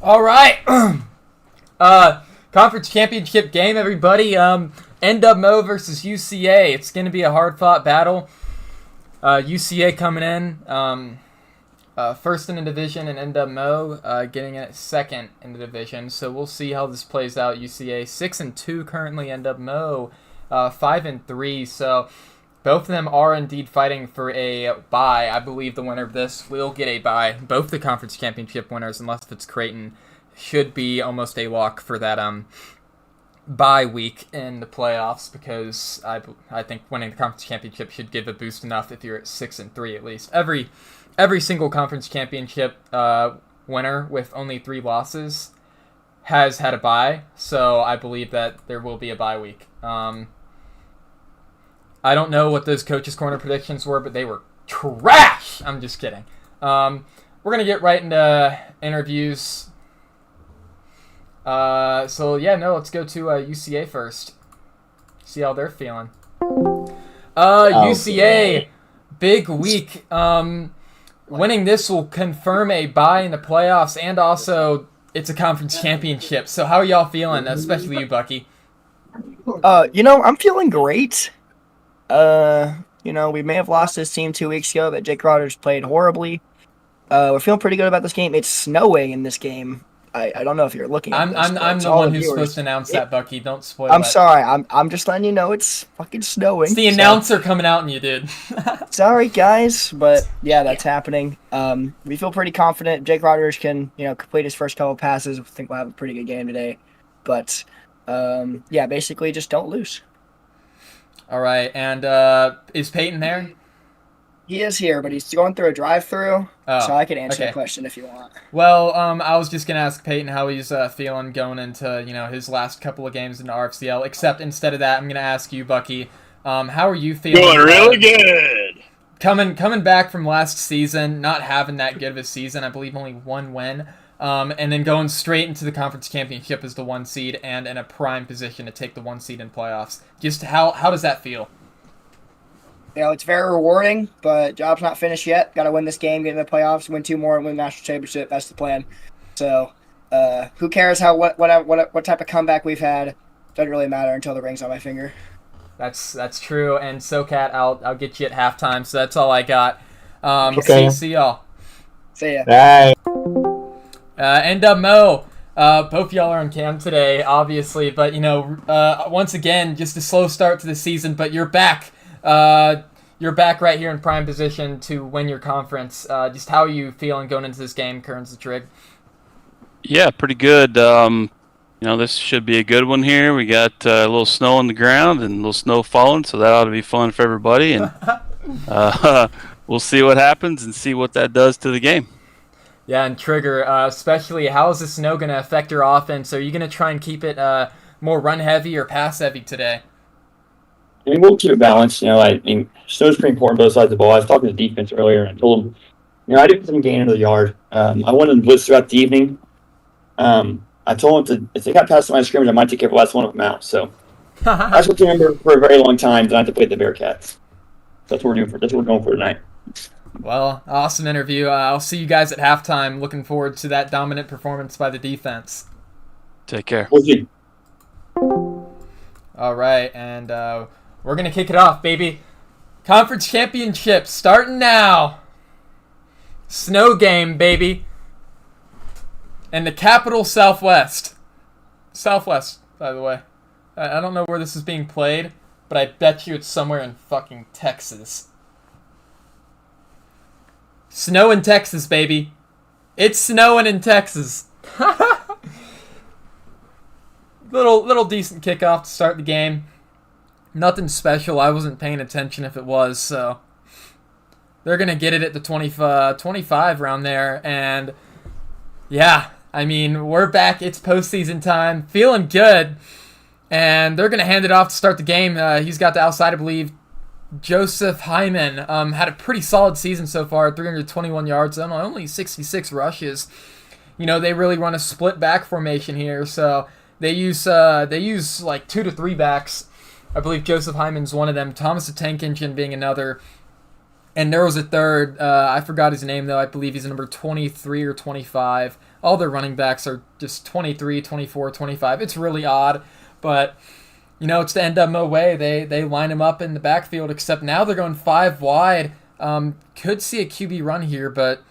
All right. Conference championship game, everybody. NWMO versus UCA. It's going to be a hard-fought battle. UCA coming in first in the division, and NWMO getting in at second in the division. So we'll see how this plays out. UCA 6-2 currently. NWMO 5-3. So both of them are indeed fighting for a bye. I believe the winner of this will get a bye. Both the conference championship winners, unless it's Creighton, should be almost a lock for that bye week in the playoffs, because I think winning the conference championship should give a boost enough if you're at 6-3 at least. Every single conference championship winner with only 3 losses has had a bye, so I believe that there will be a bye week. I don't know what those Coaches Corner predictions were, but they were trash. I'm just kidding. We're going to get right into interviews. Let's go to UCA first. See how they're feeling. UCA, big week. Winning this will confirm a bye in the playoffs, and also it's a conference championship. So how are y'all feeling, especially you, Bucky? I'm feeling great. We may have lost this team 2 weeks ago, but Jake Rodgers played horribly. We're feeling pretty good about this game. It's snowing in this game. I don't know if you're looking at this. I'm the one who's supposed to announce that, Bucky. Don't spoil it. I'm sorry. I'm just letting you know it's fucking snowing. It's the announcer coming out in you, dude. Sorry, guys, but yeah, that's happening. We feel pretty confident. Jake Rodgers can, complete his first couple passes. I think we'll have a pretty good game today. But, basically just don't lose. All right, and is Peyton there? He is here, but he's going through a drive-through, so I can answer okay. the question if you want. Well, I was just going to ask Peyton how he's feeling going into, his last couple of games in the RFCL, except instead of that, I'm going to ask you, Bucky, how are you feeling? Going really good. Coming back from last season, not having that good of a season, I believe only 1 win, and then going straight into the conference championship as the 1 seed and in a prime position to take the 1 seed in playoffs. Just how does that feel? It's very rewarding, but job's not finished yet. Got to win this game, get in the playoffs, win 2 more, and win the national championship. That's the plan. So, who cares what type of comeback we've had? Doesn't really matter until the ring's on my finger. That's true. And SoCat, I'll get you at halftime. So that's all I got. Okay. See y'all. See ya. Bye. NWMO. Both y'all are on cam today, obviously, but once again, just a slow start to the season. But you're back. You're back right here in prime position to win your conference. Just how are you feeling going into this game, Kearns the Trig? Yeah, pretty good. This should be a good one here. We got a little snow on the ground and a little snow falling, so that ought to be fun for everybody. And we'll see what happens and see what that does to the game. Yeah, and Trigger, especially, how is the snow going to affect your offense? Are you going to try and keep it more run-heavy or pass-heavy today? I mean, we'll keep it balanced. Snow's pretty important both sides of the ball. I was talking to the defense earlier, and I told them, I did some gain into the yard. I wanted to blitz throughout the evening. I I told him if they got past the line of scrimmage, I might take every last one of them out. So that's what to remember for a very long time. Not to play the Bearcats. That's what we're doing that's what we're going for tonight. Well, awesome interview. I'll see you guys at halftime. Looking forward to that dominant performance by the defense. Take care. We'll see. All right, and we're going to kick it off, baby. Conference championship starting now. Snow game, baby. And the capital Southwest. Southwest, by the way. I don't know where this is being played, but I bet you it's somewhere in fucking Texas. Snow in Texas, baby. It's snowing in Texas. Little decent kickoff to start the game. Nothing special. I wasn't paying attention if it was, so they're going to get it at the 25 around there. And yeah, I mean, we're back. It's postseason time. Feeling good. And they're going to hand it off to start the game. He's got the outside, I believe. Joseph Hyman had a pretty solid season so far, 321 yards and only 66 rushes. You know, they really run a split back formation here, so they use like 2 to 3 backs. I believe Joseph Hyman's one of them, Thomas the Tank Engine being another, and there was a third. I forgot his name, though. I believe he's number 23 or 25. All their running backs are just 23, 24, 25. It's really odd, but you know, it's the NWMO way. They line him up in the backfield, except now they're going 5 wide. Could see a QB run here, but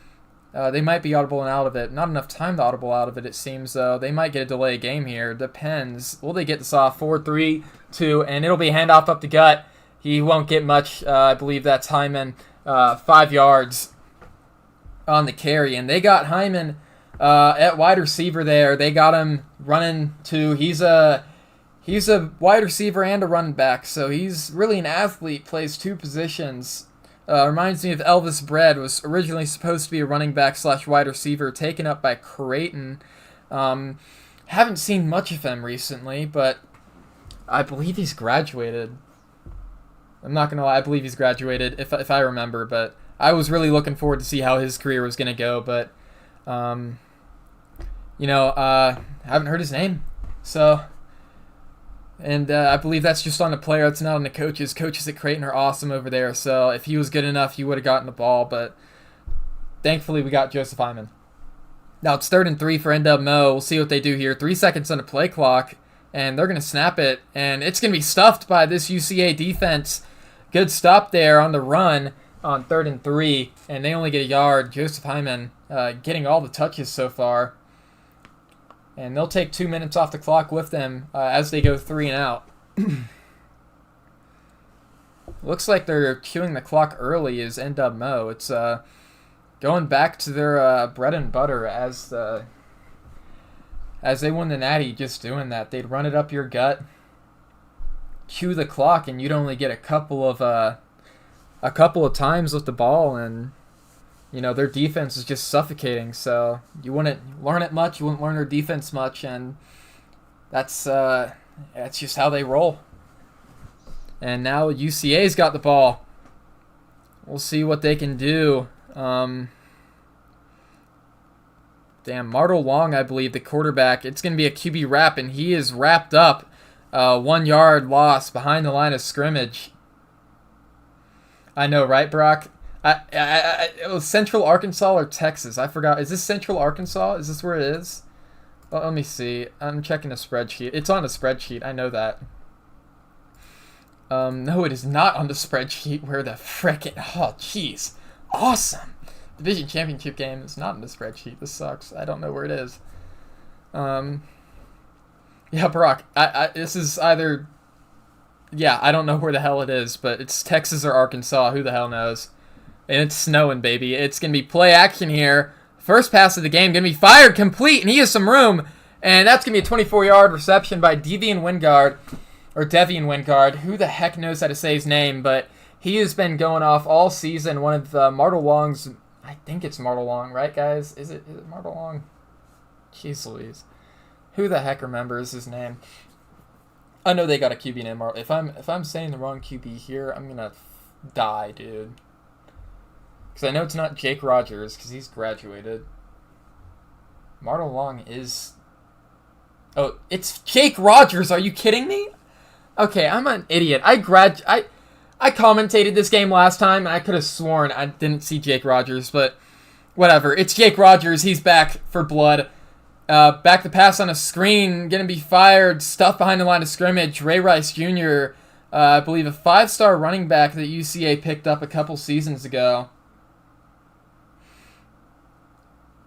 they might be audibling out of it. Not enough time to audible out of it, it seems, though. They might get a delay game here. Depends. Will they get this off? 4-3-2, and it'll be handoff up the gut. He won't get much. I believe that's Hyman. 5 yards on the carry. And they got Hyman at wide receiver there. They got him running to... He's a wide receiver and a running back, so he's really an athlete, plays 2 positions. Reminds me of Elvis Bread, was originally supposed to be a running back / wide receiver, taken up by Creighton. Haven't seen much of him recently, but I believe he's graduated. I'm not going to lie, I believe he's graduated, if I remember, but I was really looking forward to see how his career was going to go, but, haven't heard his name, so... And I believe that's just on the player. That's not on the coaches. Coaches at Creighton are awesome over there. So if he was good enough, he would have gotten the ball. But thankfully, we got Joseph Hyman. Now it's 3rd and 3 for NWMO. We'll see what they do here. 3 seconds on the play clock. And they're going to snap it. And it's going to be stuffed by this UCA defense. Good stop there on the run on 3rd and 3. And they only get a yard. Joseph Hyman getting all the touches so far. And they'll take 2 minutes off the clock with them as they go 3 and out. Looks like they're queuing the clock early as NWMO. It's going back to their bread and butter as they won the Natty, just doing that. They'd run it up your gut, cue the clock, and you'd only get a couple of times with the ball, and you know, their defense is just suffocating, so you wouldn't learn it much, you wouldn't learn their defense much, and that's just how they roll. And now UCA's got the ball. We'll see what they can do. Martel Long, I believe, the quarterback. It's going to be a QB wrap, and he is wrapped up. 1 yard loss behind the line of scrimmage. I know, right, Brock? It was Central Arkansas or Texas. I forgot. Is this Central Arkansas? Is this where it is? Well, let me see. I'm checking a spreadsheet. It's on a spreadsheet. I know that. No, it is not on the spreadsheet. Where the frickin'... Oh, jeez. Awesome. Division championship game is not on the spreadsheet. This sucks. I don't know where it is. Yeah, Brock. This is either... Yeah, I don't know where the hell it is, but it's Texas or Arkansas. Who the hell knows? And it's snowing, baby. It's going to be play action here. First pass of the game going to be fired, complete, and he has some room. And that's going to be a 24-yard reception by Devian Wingard. Who the heck knows how to say his name, but he has been going off all season. One of Martel Long's, I think it's Martel Long, right, guys? Is it Martel Long? Jeez Louise. Who the heck remembers his name? I know they got a QB name. If I'm saying the wrong QB here, I'm going to die, dude. Because I know it's not Jake Rogers, because he's graduated. Martel Long is Oh, it's Jake Rogers. Are you kidding me? Okay, I'm an idiot. I commentated this game last time, and I could have sworn I didn't see Jake Rogers, but whatever. It's Jake Rogers. He's back for blood. Back to pass on a screen. Gonna be fired. Stuff behind the line of scrimmage. Ray Rice Jr., I believe a 5-star running back that UCA picked up a couple seasons ago.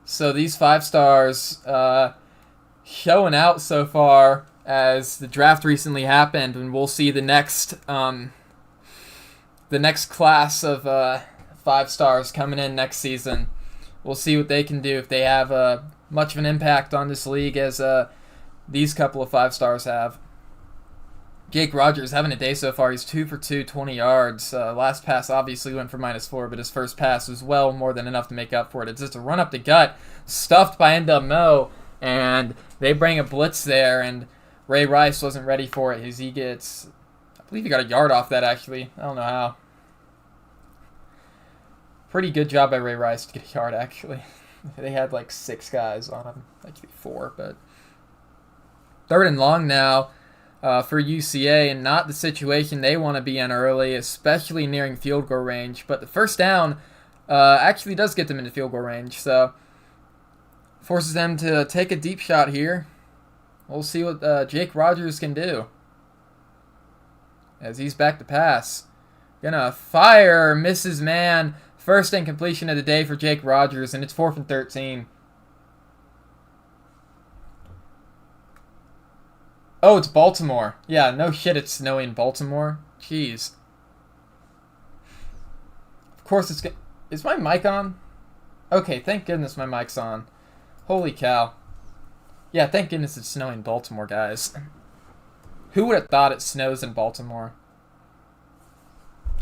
So these 5 stars showing out so far as the draft recently happened, and we'll see the next class of 5 stars coming in next season. We'll see what they can do, if they have much of an impact on this league as these couple of 5 stars have. Jake Rogers having a day so far. He's 2 for 2, 20 yards. Last pass obviously went for -4, but his first pass was well more than enough to make up for it. It's just a run up the gut, stuffed by NWMO, and they bring a blitz there, and Ray Rice wasn't ready for it as he gets, I believe he got a yard off that actually. I don't know how. Pretty good job by Ray Rice to get a yard actually. They had like 6 guys on him, actually 4, but 3rd and long now. For UCA, and not the situation they want to be in early, especially nearing field goal range. But the first down actually does get them into field goal range, so forces them to take a deep shot here. We'll see what Jake Rogers can do as he's back to pass. Gonna fire, misses man. First incompletion of the day for Jake Rogers, and it's 4th and 13. Oh, it's Baltimore. Yeah, no shit, it's snowy in Baltimore. Jeez. Of course it's... Is my mic on? Okay, thank goodness my mic's on. Holy cow. Yeah, thank goodness it's snowing in Baltimore, guys. Who would have thought it snows in Baltimore?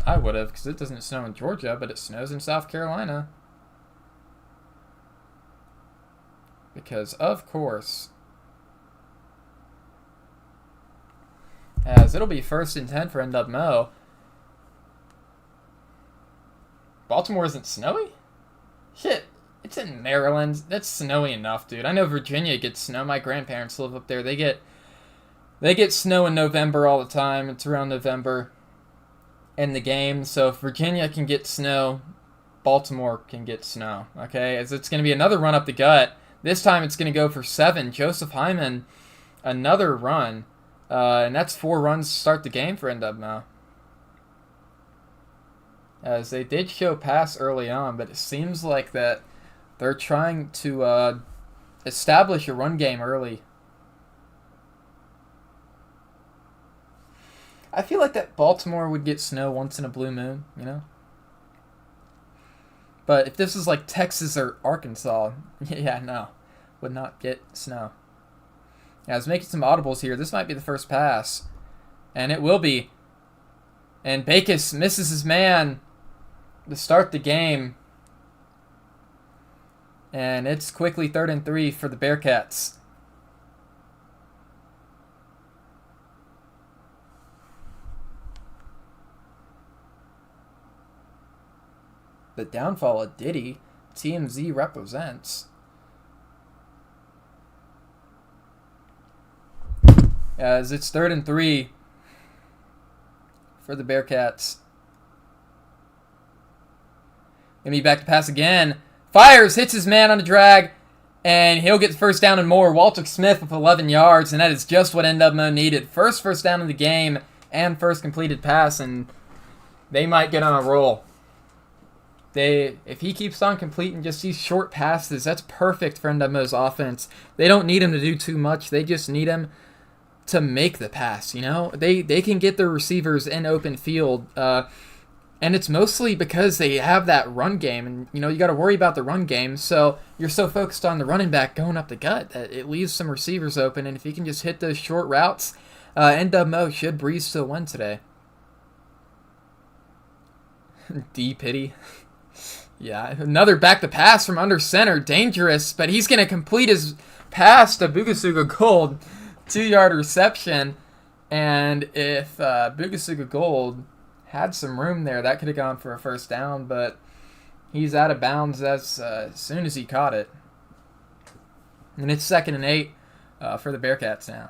I would have, because it doesn't snow in Georgia, but it snows in South Carolina. Because, of course... As it'll be 1st and 10 for NWMO. Baltimore isn't snowy? Shit, it's in Maryland. That's snowy enough, dude. I know Virginia gets snow. My grandparents live up there. They get snow in November all the time. It's around November in the game. So if Virginia can get snow, Baltimore can get snow. Okay, as it's going to be another run up the gut. This time it's going to go for 7. Joseph Hyman, another run. And that's 4 runs to start the game for NWMO. As they did show pass early on, but it seems like that they're trying to establish a run game early. I feel like that Baltimore would get snow once in a blue moon, you know? But if this is like Texas or Arkansas, yeah, no, would not get snow. Yeah, I was making some audibles here. This might be the first pass. And it will be. And Backus misses his man to start the game. And it's quickly 3rd and 3 for the Bearcats. The downfall of Diddy. TMZ represents. As it's 3rd and 3 for the Bearcats. Gonna be back to pass again. Fires, hits his man on a drag, and he'll get the first down and more. Walter Smith with 11 yards, and that is just what NWMO needed. First down in the game, and first completed pass, and they might get on a roll. If he keeps on completing just these short passes, that's perfect for NWMO's offense. They don't need him to do too much. They just need him to make the pass, you know? They can get their receivers in open field, and it's mostly because they have that run game, and, you know, you got to worry about the run game, so you're so focused on the running back going up the gut that it leaves some receivers open, and if you can just hit those short routes, NWMO should breeze to a win today. D-Pity. Yeah, another back to pass from under center, dangerous, but he's going to complete his pass to Bugasuga Gold. 2-yard reception, and if Bugasuga Gold had some room there, that could have gone for a first down, but he's out of bounds as soon as he caught it. And it's 2nd and 8 for the Bearcats now.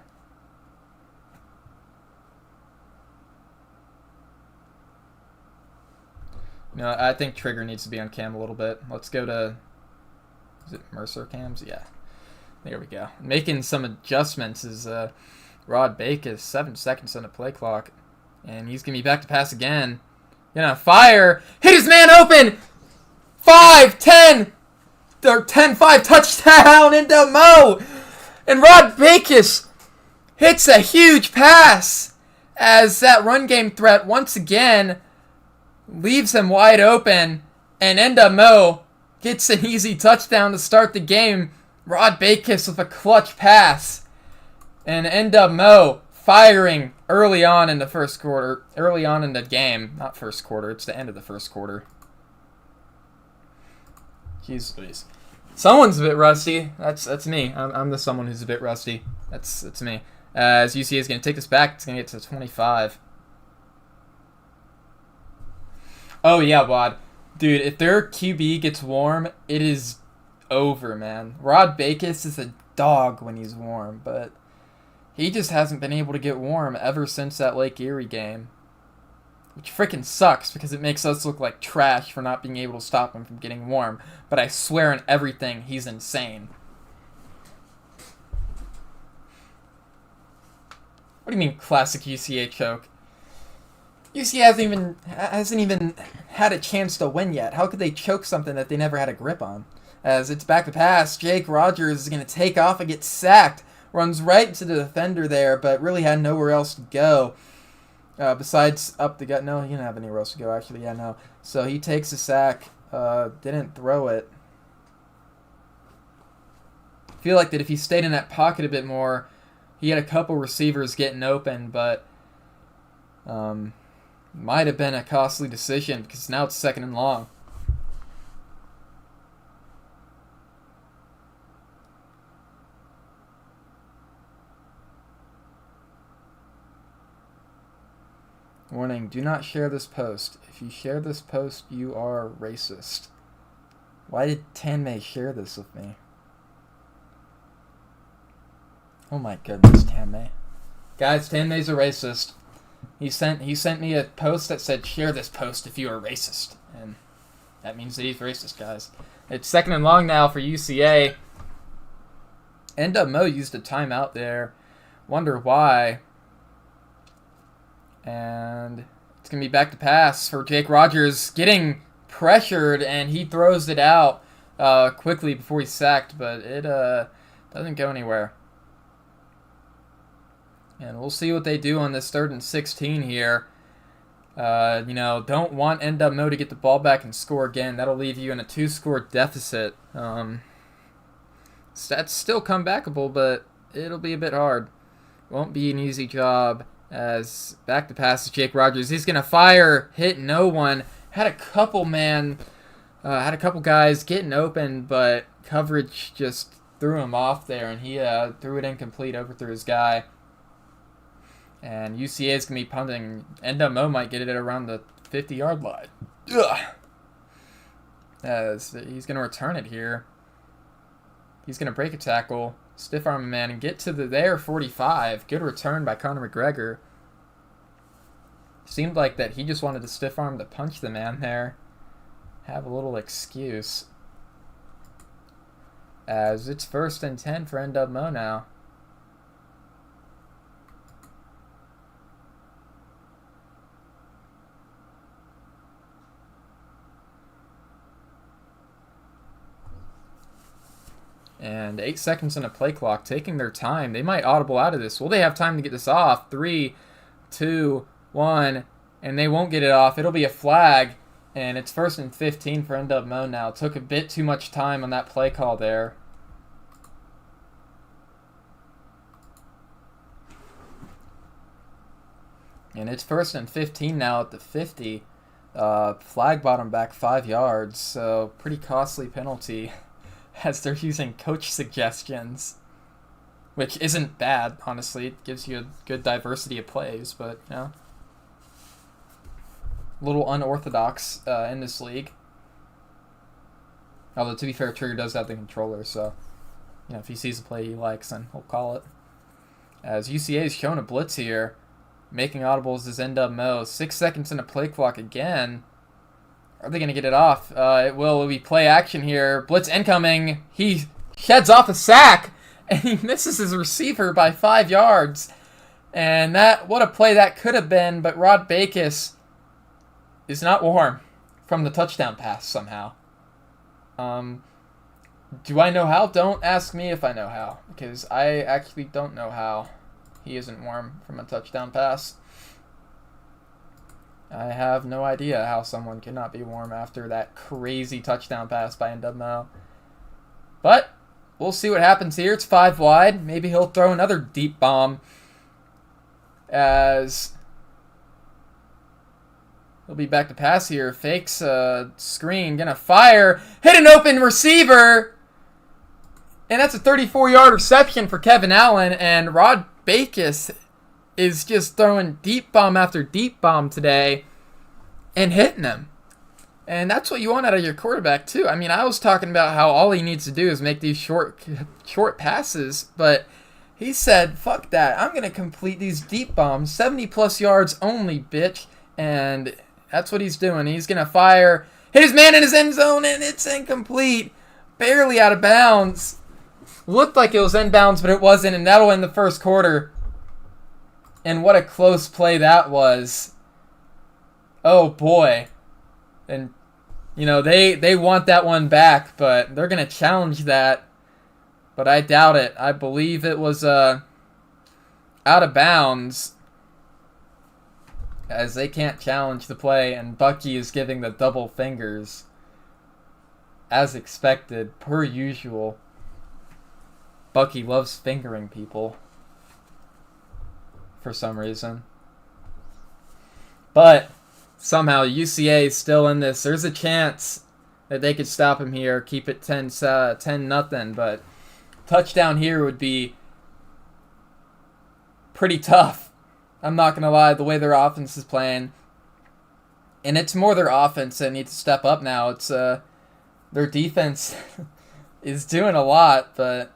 No, I think Trigger needs to be on cam a little bit. Let's go to, is it Mercer cams? Yeah. There we go. Making some adjustments is Rod Backus, 7 seconds on the play clock. And he's going to be back to pass again. Gonna fire. Hit his man open. 5-10. Or 10-5 touchdown NWMO. And Rod Backus hits a huge pass as that run game threat once again leaves him wide open. And NWMO gets an easy touchdown to start the game. Rod Backus with a clutch pass. And NWMO firing early on in the first quarter. Early on in the game. Not first quarter. It's the end of the first quarter. Jeez Louise. Someone's a bit rusty. That's me. I'm the someone who's a bit rusty. That's me. As UCA is going to take this back. It's going to get to 25. Oh, yeah, Wad. Dude, if their QB gets warm, it is over, man. Rod Backus is a dog when he's warm, but he just hasn't been able to get warm ever since that Lake Erie game. Which freaking sucks because it makes us look like trash for not being able to stop him from getting warm. But I swear on everything, he's insane. What do you mean classic UCA choke? UCA hasn't even had a chance to win yet. How could they choke something that they never had a grip on? As it's back to pass, Jake Rogers is going to take off and get sacked. Runs right into the defender there, but really had nowhere else to go. Besides up the gut. No, he didn't have anywhere else to go, actually. Yeah, no. So he takes a sack. Didn't throw it. I feel like that if he stayed in that pocket a bit more, he had a couple receivers getting open, but might have been a costly decision because now it's 2nd and long. Warning, do not share this post. If you share this post, you are racist. Why did Tanmay share this with me? Oh my goodness, Tanmay. Guys, Tanmay's a racist. He sent me a post that said, share this post if you are racist. And that means that he's racist, guys. It's 2nd and long now for UCA. NWMO used a timeout there. Wonder why. And it's going to be back to pass for Jake Rogers, getting pressured, and he throws it out quickly before he's sacked, but it doesn't go anywhere. And we'll see what they do on this 3rd and 16 here. Don't want NWMO to get the ball back and score again. That'll leave you in a 2-score deficit. That's still comebackable, but it'll be a bit hard. Won't be an easy job. As back to pass to Jake Rogers. He's going to fire, hit no one. Had a couple guys getting open, but coverage just threw him off there, and he threw it incomplete, overthrew his guy. And UCA is going to be punting. NWMO might get it at around the 50-yard line. Ugh. As he's going to return it here. He's going to break a tackle. Stiff arm a man and get to their 45. Good return by Conor McGregor. Seemed like that he just wanted to stiff arm to punch the man there. Have a little excuse. As it's 1st and 10 for NWMO now. And 8 seconds on a play clock, taking their time. They might audible out of this. Will they have time to get this off? 3, 2, 1, and they won't get it off. It'll be a flag, and it's 1st and 15 for NWMO now. Took a bit too much time on that play call there. And it's 1st and 15 now at the 50. Flag bottom back 5 yards, so pretty costly penalty. As they're using coach suggestions, which isn't bad, honestly. It gives you a good diversity of plays, but, a little unorthodox in this league. Although, to be fair, Trigger does have the controller, so if he sees a play he likes, then he'll call it. As UCA is showing a blitz here, making audibles is NWMO. 6 seconds in a play clock again. Are they going to get it off? It'll be play action here. Blitz incoming. He sheds off a sack, and he misses his receiver by 5 yards. And what a play that could have been, but Rod Backus is not warm from the touchdown pass somehow. Do I know how? Don't ask me if I know how, because I actually don't know how he isn't warm from a touchdown pass. I have no idea how someone cannot be warm after that crazy touchdown pass by NWMO. But we'll see what happens here. It's 5 wide. Maybe he'll throw another deep bomb as he'll be back to pass here. Fakes a screen. Gonna fire. Hit an open receiver. And that's a 34-yard reception for Kevin Allen. And Rod Backus is just throwing deep bomb after deep bomb today and hitting them. And that's what you want out of your quarterback, too. I mean, I was talking about how all he needs to do is make these short passes. But he said, fuck that. I'm going to complete these deep bombs. 70-plus yards only, bitch. And that's what he's doing. He's going to fire, hit his man in his end zone, and it's incomplete. Barely out of bounds. Looked like it was inbounds, but it wasn't, and that'll end the first quarter. And what a close play that was. Oh, boy. And, they want that one back, but they're going to challenge that. But I doubt it. I believe it was out of bounds, as they can't challenge the play, and Bucky is giving the double fingers, as expected, per usual. Bucky loves fingering people for some reason. But somehow UCA is still in this. There's a chance that they could stop him here, keep it 10-0, but touchdown here would be pretty tough. I'm not going to lie, the way their offense is playing. And it's more their offense that needs to step up now. It's their defense is doing a lot, but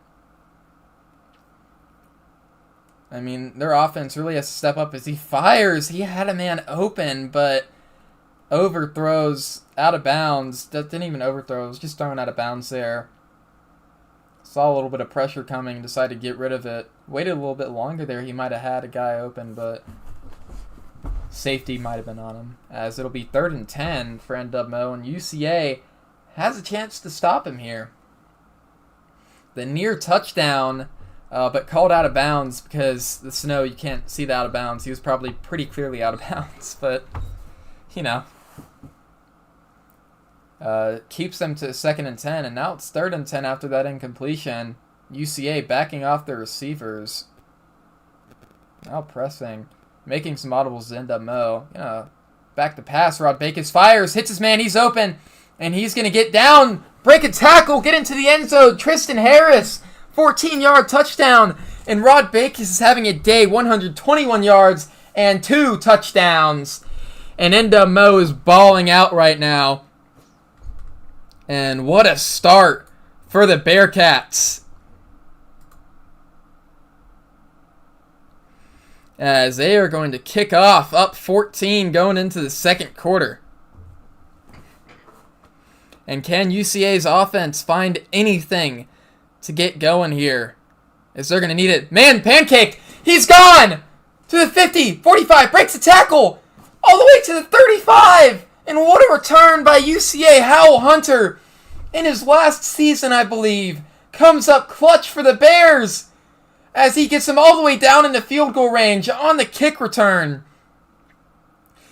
I mean, their offense really has to step up as he fires. He had a man open, but overthrows out of bounds. That didn't even overthrow. It was just thrown out of bounds there. Saw a little bit of pressure coming, decided to get rid of it. Waited a little bit longer there. He might have had a guy open, but safety might have been on him. As it'll be 3rd and 10 for NWMO, and UCA has a chance to stop him here. The near touchdown, but called out of bounds because the snow, you can't see the out of bounds. He was probably pretty clearly out of bounds, but, keeps them to 2nd and 10, and now it's 3rd and 10 after that incompletion. UCA backing off their receivers. Now pressing, making some audibles to NWMO. Back to pass, Rod Backus fires, hits his man, he's open, and he's going to get down, break a tackle, get into the end zone. Tristan Harris, 14-yard touchdown, and Rod Backus is having a day, 121 yards and 2 touchdowns. And NWMO is balling out right now. And what a start for the Bearcats, as they are going to kick off up 14 going into the second quarter. And can UCA's offense find anything to get going here, as they're going to need it? Man, pancake! He's gone! To the 50, 45, breaks the tackle! All the way to the 35! And what a return by UCA. Howell Hunter, in his last season, I believe, comes up clutch for the Bears, as he gets them all the way down into field goal range on the kick return.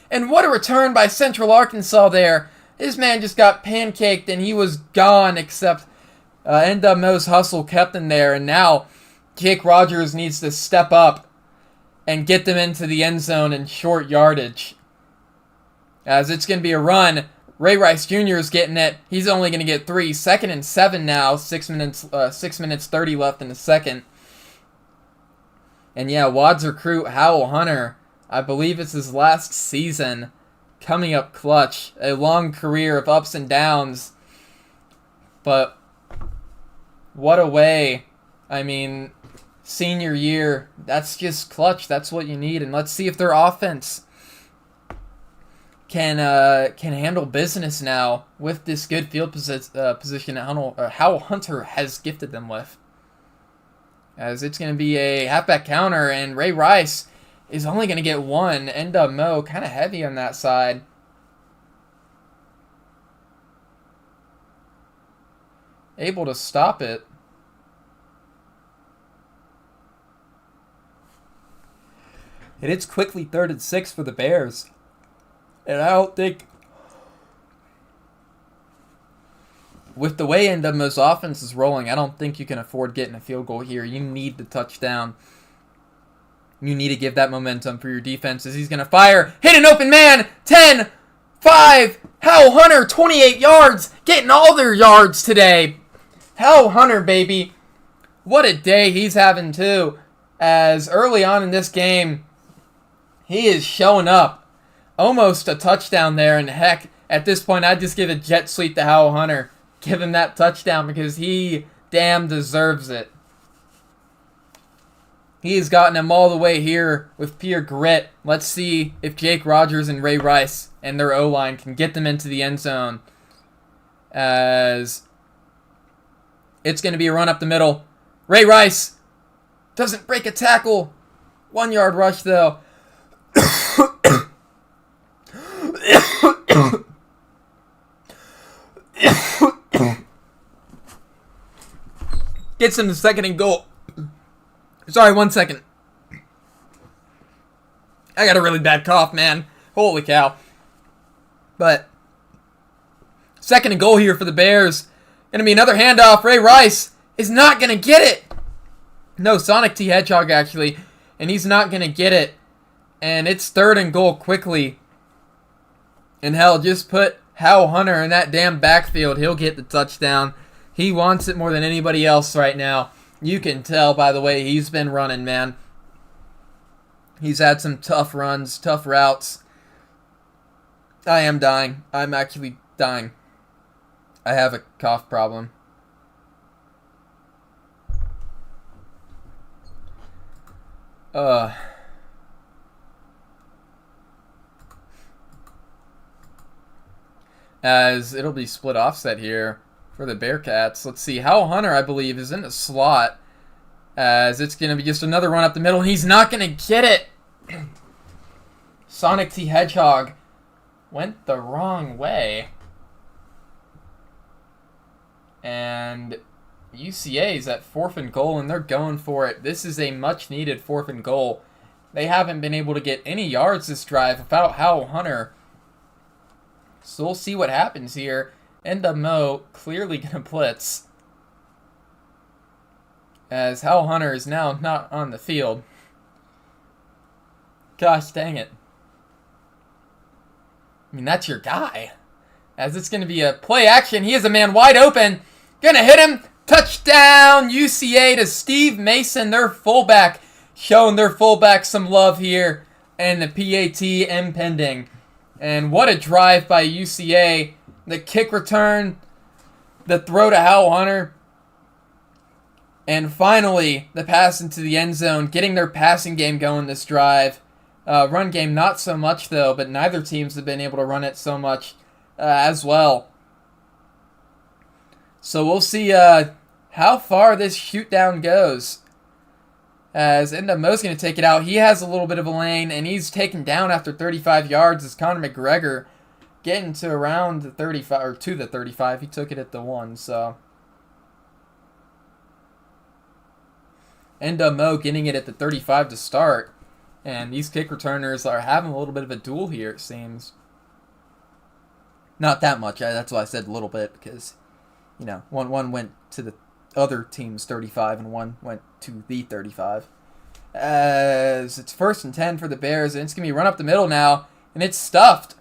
And what a return by Central Arkansas there. His man just got pancaked and he was gone, except NWMO's hustle kept him there. And now Jake Rogers needs to step up and get them into the end zone in short yardage, as it's going to be a run. Ray Rice Jr. is getting it. He's only going to get 3. 2nd and 7 now. 6 minutes 30 left in the second. And yeah, Wad's recruit Howell Hunter, I believe it's his last season, coming up clutch. A long career of ups and downs. But what a way I mean, senior year, that's just clutch. That's what you need. And let's see if their offense can handle business now with this good field position that Howell Hunter has gifted them with. As it's going to be a halfback counter, and Ray Rice is only going to get one. NWMO kind of heavy on that side. Able to stop it. And it's quickly 3rd and 6 for the Bears. And I don't think, with the way NWMO's offense is rolling, I don't think you can afford getting a field goal here. You need the touchdown. You need to give that momentum for your defense as he's going to fire. Hit an open man. 10, 5. Howell Hunter, 28 yards. Getting all their yards today. Howell Hunter, baby. What a day he's having, too. As early on in this game, he is showing up. Almost a touchdown there. And heck, at this point, I'd just give a jet sweep to Howell Hunter. Give him that touchdown because he damn deserves it. He has gotten him all the way here with pure grit. Let's see if Jake Rogers and Ray Rice and their O-line can get them into the end zone. As it's going to be a run up the middle. Ray Rice doesn't break a tackle. 1 yard rush though. Gets him the 2nd and goal. Sorry, 1 second. I got a really bad cough, man. Holy cow. But 2nd and goal here for the Bears. Gonna be another handoff. Ray Rice is not gonna get it. No, Sonic T. Hedgehog actually. And he's not gonna get it. And it's 3rd and goal quickly. And hell, just put Howell Hunter in that damn backfield. He'll get the touchdown. He wants it more than anybody else right now. You can tell by the way he's been running, man. He's had some tough runs, tough routes. I am dying. I'm actually dying. I have a cough problem. As it'll be split offset here for the Bearcats. Let's see. Howell Hunter, I believe, is in the slot. As it's going to be just another run up the middle. And he's not going to get it. Sonic T. Hedgehog went the wrong way. And UCA is at 4th and goal, and they're going for it. This is a much-needed 4th and goal. They haven't been able to get any yards this drive without Howell Hunter. So we'll see what happens here. NWMO clearly going to blitz. As Howell Hunter is now not on the field. Gosh dang it. I mean, that's your guy. As it's going to be a play action. He is a man wide open. Going to hit him. Touchdown UCA to Steve Mason, their fullback. Showing their fullback some love here. And the PAT impending. And what a drive by UCA. The kick return. The throw to Howell Hunter. And finally, the pass into the end zone. Getting their passing game going this drive. Run game not so much though. But neither teams have been able to run it so much as well. So we'll see how far this shoot down goes. As NWMO's going to take it out. He has a little bit of a lane, and he's taken down after 35 yards as Conor McGregor getting to around the 35, or to the 35. He took it at the 1, so. NWMO getting it at the 35 to start. And these kick returners are having a little bit of a duel here, it seems. Not that much. That's why I said a little bit, because, you know, one went to the other team's 35 and one went to the 35. As it's 1st and 10 for the Bears, and it's going to be run up the middle now, and it's stuffed.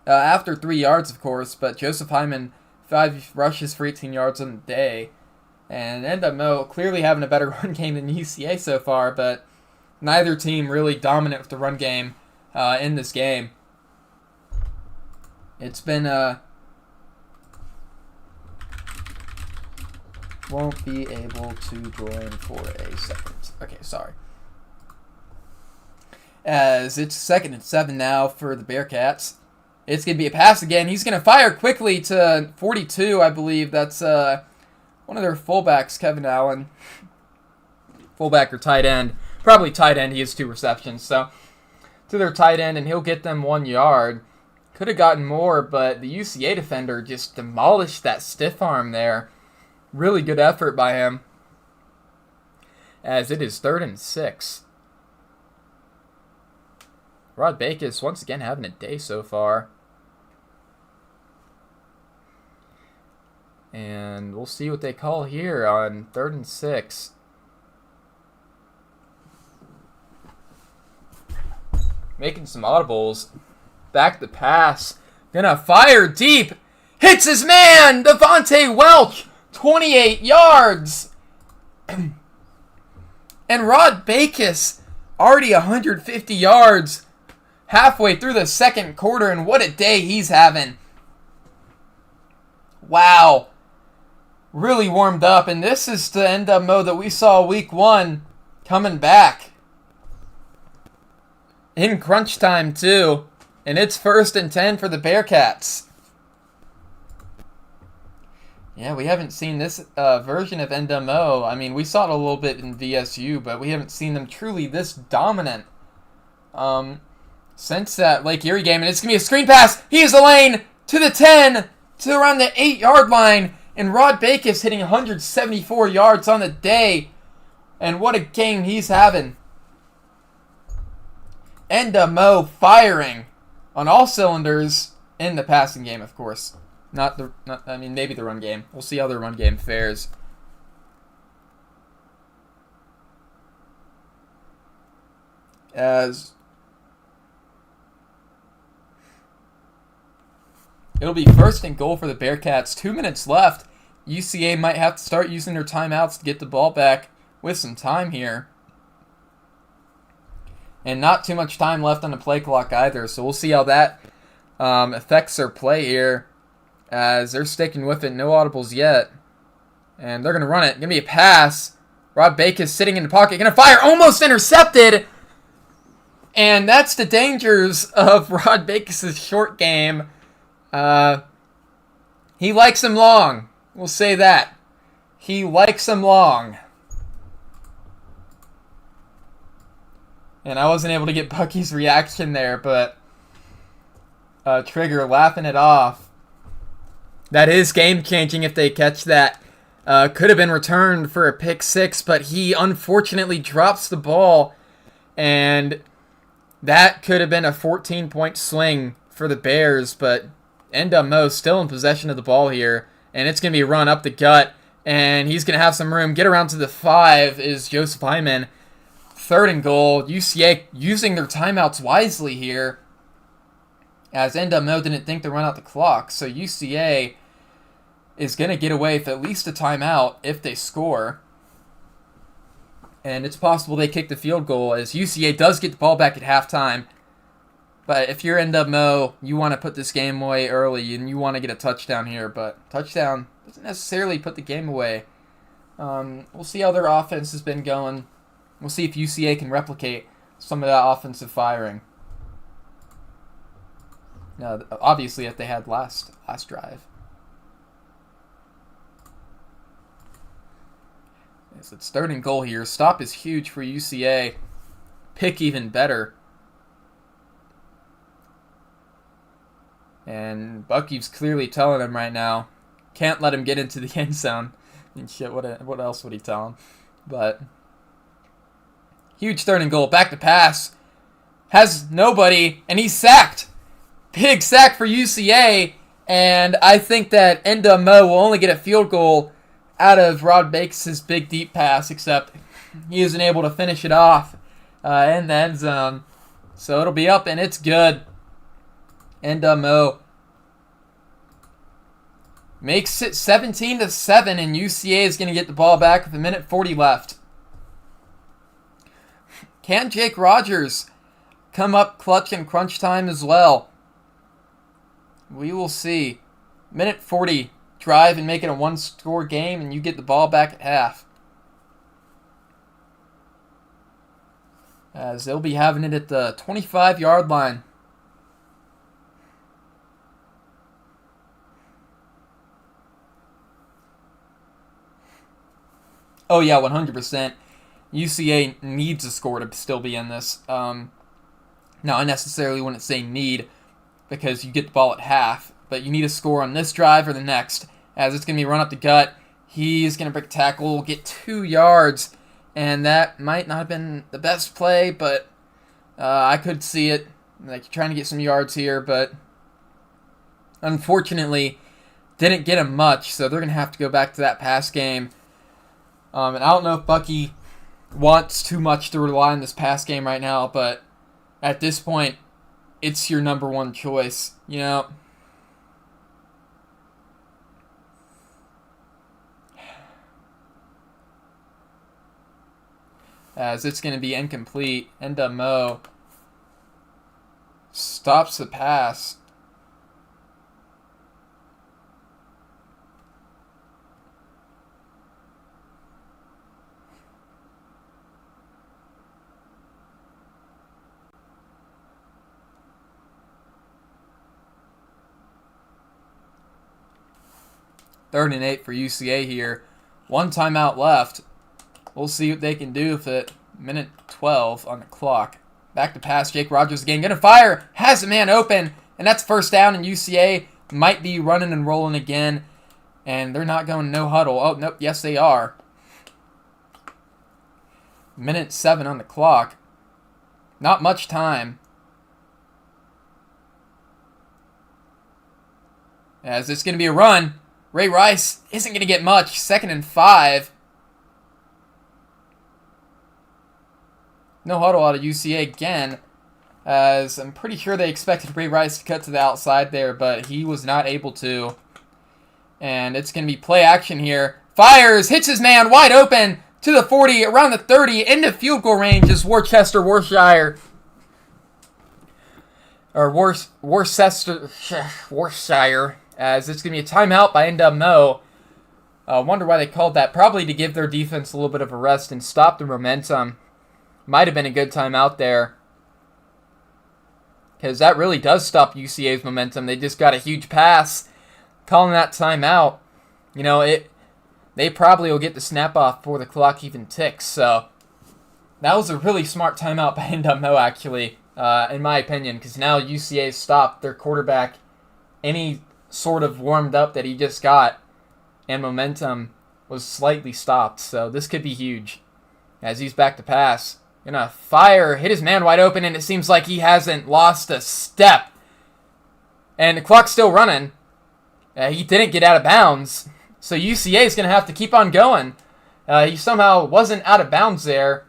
After 3 yards, of course, but Joseph Hyman, 5 rushes for 18 yards on the day. And NWMO clearly having a better run game than UCA so far, but neither team really dominant with the run game in this game. It's been Won't be able to join for a second. Okay, sorry. As it's 2nd and 7 now for the Bearcats. It's going to be a pass again. He's going to fire quickly to 42, I believe. That's one of their fullbacks, Kevin Allen. Fullback or tight end. Probably tight end. He has 2 receptions. So, to their tight end, and he'll get them 1 yard. Could have gotten more, but the UCA defender just demolished that stiff arm there. Really good effort by him. As it is 3rd and 6. Rod Backus once again having a day so far. And we'll see what they call here on 3rd and 6. Making some audibles. Back the pass. Gonna fire deep. Hits his man! Devontae Welch! 28 yards! And Rod Backus already 150 yards halfway through the 2nd quarter, and what a day he's having. Wow. Really warmed up, and this is the NWMO that we saw week 1 coming back. In crunch time, too. And it's 1st and 10 for the Bearcats. Yeah, we haven't seen this version of NWMO. I mean, we saw it a little bit in VSU, but we haven't seen them truly this dominant since that Lake Erie game. And it's going to be a screen pass. He is the lane to the 10, to around the 8-yard line. And Rod Backus hitting 174 yards on the day. And what a game he's having. NWMO firing on all cylinders in the passing game, of course. Maybe the run game. We'll see how the run game fares. As it'll be 1st and goal for the Bearcats. 2 minutes left. UCA might have to start using their timeouts to get the ball back with some time here. And not too much time left on the play clock either, so we'll see how that affects their play here, as they're sticking with it. No audibles yet. And they're going to run it. Going to be a pass. Rod Backus sitting in the pocket. Going to fire. Almost intercepted. And that's the dangers of Rod Backus' short game. He likes them long. We'll say that. He likes them long. And I wasn't able to get Bucky's reaction there, but Trigger laughing it off. That is game-changing if they catch that. Could have been returned for a pick 6, but he unfortunately drops the ball. And that could have been a 14-point swing for the Bears, but NWMO still in possession of the ball here. And it's going to be run up the gut, and he's going to have some room. Get around to the 5 is Joseph Hyman. 3rd and goal. UCA using their timeouts wisely here, as NWMO didn't think to run out the clock. So UCA is going to get away with at least a timeout if they score. And it's possible they kick the field goal, as UCA does get the ball back at halftime. But if you're NWMO, you want to put this game away early, and you want to get a touchdown here. But touchdown doesn't necessarily put the game away. We'll see how their offense has been going. We'll see if UCA can replicate some of that offensive firing. Now, obviously, if they had last drive. Yes, it's 3rd and goal here. Stop is huge for UCA. Pick even better. And Bucky's clearly telling him right now, can't let him get into the end zone. And shit, what else would he tell him? But huge 3rd and goal. Back to pass. Has nobody, and he's sacked. Big sack for UCA. And I think that NWMO will only get a field goal out of Rod Backus' big deep pass, except he isn't able to finish it off in the end zone. So it'll be up, and it's good. NWMO makes it 17-7, and UCA is going to get the ball back with 1:40 left. Can Jake Rogers come up clutch in crunch time as well? We will see. 1:40 drive and make it a one-score game, and you get the ball back at half. As they'll be having it at the 25-yard line. Oh, yeah, 100%. UCA needs a score to still be in this. Now, I necessarily wouldn't say need because you get the ball at half, but you need a score on this drive or the next, as it's going to be run up the gut. He's going to break tackle, get 2 yards, and that might not have been the best play, but I could see it. Like, trying to get some yards here, but unfortunately didn't get him much, so they're going to have to go back to that pass game. And I don't know if Bucky wants too much to rely on this pass game right now, but at this point, it's your number one choice, you know. As it's going to be incomplete. NWMO stops the pass. Third and 8 for UCA here. 1 timeout left. We'll see what they can do with it. Minute 12 on the clock. Back to pass. Jake Rogers again. Going to fire. Has a man open. And that's first down. And UCA might be running and rolling again. And they're not going no huddle. Oh, nope. Yes, they are. Minute 7 on the clock. Not much time. As it's going to be a run. Ray Rice isn't going to get much. 2nd and 5. No huddle out of UCA again, as I'm pretty sure they expected Ray Rice to cut to the outside there, but he was not able to. And it's going to be play action here. Fires, hits his man wide open to the 40, around the 30, into field goal range is Worcestershire. Or Worcestershire, as it's going to be a timeout by NWMO. Wonder why they called that. Probably to give their defense a little bit of a rest and stop the momentum. Might have been a good timeout there. Because that really does stop UCA's momentum. They just got a huge pass. Calling that timeout. You know, they probably will get the snap off before the clock even ticks. So, that was a really smart timeout by NWMO, actually, in my opinion. Because now UCA stopped their quarterback any sort of warmed up that he just got. And momentum was slightly stopped. So, this could be huge. As he's back to pass. Gonna fire, hit his man wide open, and it seems like he hasn't lost a step. And the clock's still running. He didn't get out of bounds. So UCA is going to have to keep on going. He somehow wasn't out of bounds there.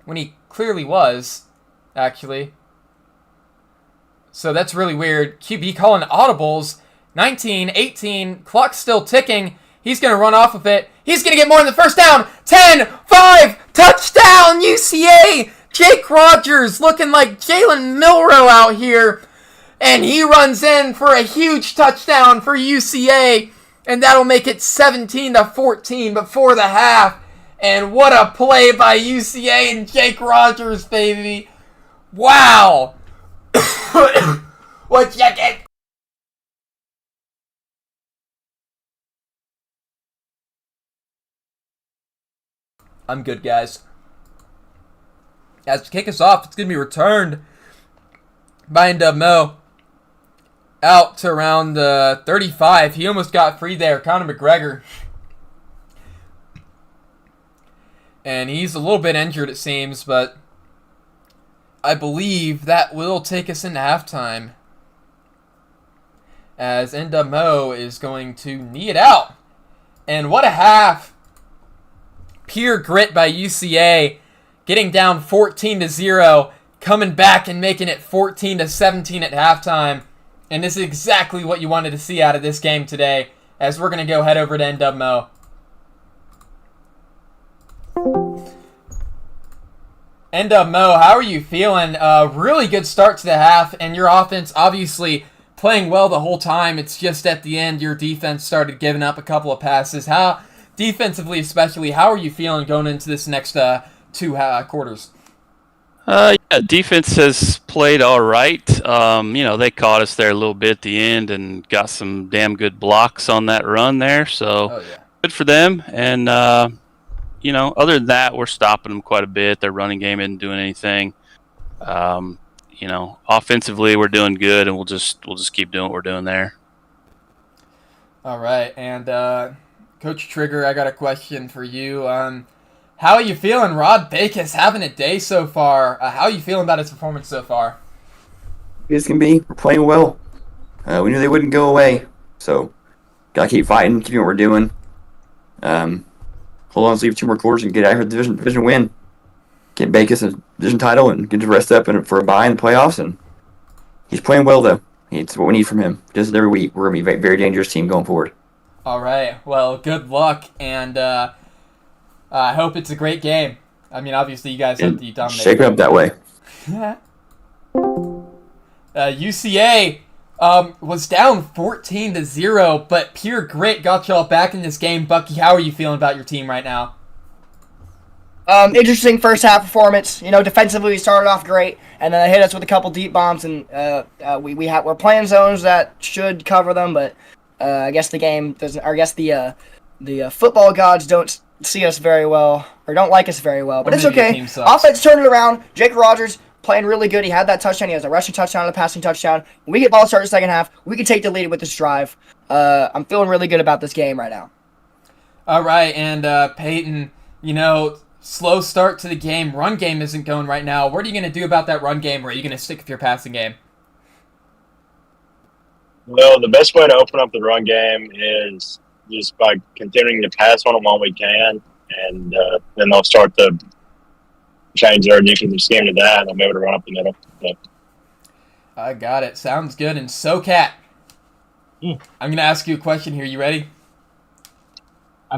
When he clearly was, actually. So that's really weird. QB calling audibles. 19, 18, clock's still ticking. He's going to run off of it. He's going to get more than the first down. 10, 5, touchdown, UCA! Jake Rogers looking like Jalen Milroe out here. And he runs in for a huge touchdown for UCA. And that'll make it 17-14 before the half. And what a play by UCA and Jake Rogers, baby. Wow. What you get? I'm good, guys. As to kick us off, it's going to be returned by NWMO out to around 35. He almost got free there, Conor McGregor. And he's a little bit injured, it seems, but I believe that will take us into halftime. As NWMO is going to knee it out. And what a half. Pure grit by UCA, getting down 14-0, coming back and making it 14-17 at halftime. And this is exactly what you wanted to see out of this game today, as we're going to go head over to NWMO. NWMO, how are you feeling? Really good start to the half, and your offense obviously playing well the whole time. It's just at the end your defense started giving up a couple of passes. How defensively, especially, how are you feeling going into this next two quarters? Yeah, defense has played all right. They caught us there a little bit at the end and got some damn good blocks on that run there. So good for them. And other than that, we're stopping them quite a bit. Their running game isn't doing anything. Offensively, we're doing good, and we'll just keep doing what we're doing there. All right, and Coach Trigger, I got a question for you. How are you feeling? Rod Backus having a day so far. How are you feeling about his performance so far? It's can be. We're playing well. We knew they wouldn't go away, so gotta keep fighting, keep doing what we're doing. Hold on, leave 2 more quarters and get out here with the division win. Get Backus a division title and get to rest up for a bye in the playoffs. And he's playing well, though. It's what we need from him. Just every week, we're going to be a very dangerous team going forward. All right. Well, good luck, and I hope it's a great game. I mean, obviously, you guys have to dominate. Shake it up that way. UCA was down 14-0, but pure grit got y'all back in this game. Bucky, how are you feeling about your team right now? Interesting first half performance. Defensively we started off great, and then they hit us with a couple deep bombs, and we're playing zones that should cover them, but I guess the game doesn't. Or I guess the football gods don't see us very well, or don't like us very well. But it's okay. Offense turned it around. Jake Rogers playing really good. He had that touchdown. He has a rushing touchdown and a passing touchdown. When we get ball start the second half, we can take the lead with this drive. I'm feeling really good about this game right now. All right, and Peyton, slow start to the game. Run game isn't going right now. What are you going to do about that run game, or are you going to stick with your passing game? Well, the best way to open up the run game is just by continuing to pass on them while we can, and then they'll start to change their defensive scheme to that, and they'll be able to run up the middle. So. I got it. Sounds good. And SoCat, I'm going to ask you a question here. You ready?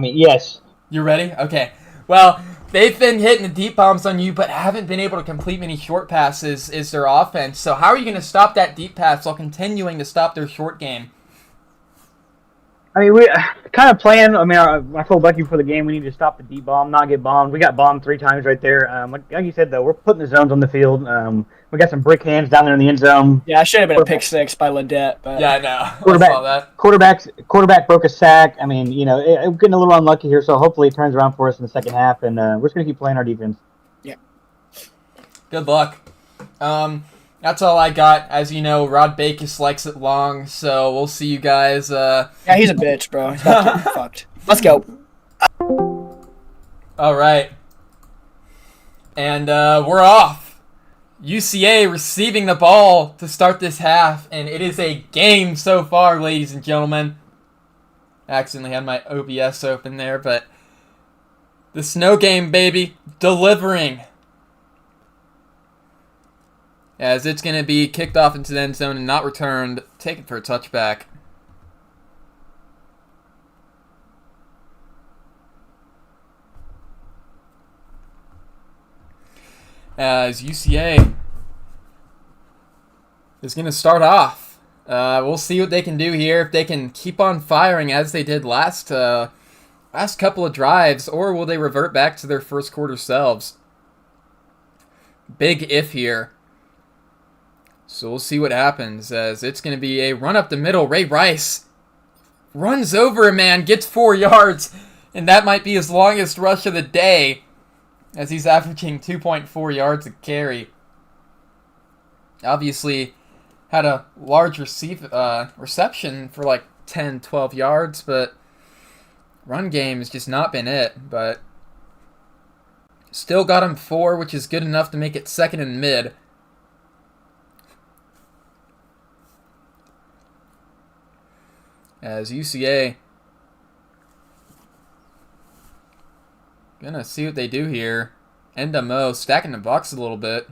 Yes. You're ready? Okay. Well, they've been hitting the deep bombs on you, but haven't been able to complete many short passes is their offense. So how are you going to stop that deep pass while continuing to stop their short game? We kind of playing. I told Bucky before the game we need to stop the deep bomb, not get bombed. We got bombed 3 times right there. Like you said, though, we're putting the zones on the field. We got some brick hands down there in the end zone. Yeah, I should have been a pick 6 by Ledette. But yeah, I know. I saw that. Quarterback broke a sack. We're getting a little unlucky here, so hopefully it turns around for us in the second half, and we're just going to keep playing our defense. Yeah. Good luck. That's all I got. As you know, Rod Backus likes it long, so we'll see you guys. Yeah, he's a bitch, bro. He's about to get fucked. Let's go. All right. And we're off. UCA receiving the ball to start this half, and it is a game so far, ladies and gentlemen. I accidentally had my OBS open there, but the snow game, baby, delivering. As it's going to be kicked off into the end zone and not returned, taken for a touchback. As UCA is going to start off. We'll see what they can do here. If they can keep on firing as they did last couple of drives, or will they revert back to their first quarter selves? Big if here. So we'll see what happens, as it's going to be a run up the middle. Ray Rice runs over a man, gets 4 yards, and that might be his longest rush of the day, as he's averaging 2.4 yards a carry. Obviously had a large reception for like 10, 12 yards, but run game has just not been it. But still got him 4, which is good enough to make it second and mid. As UCA gonna see what they do here. NWMO stacking the box a little bit.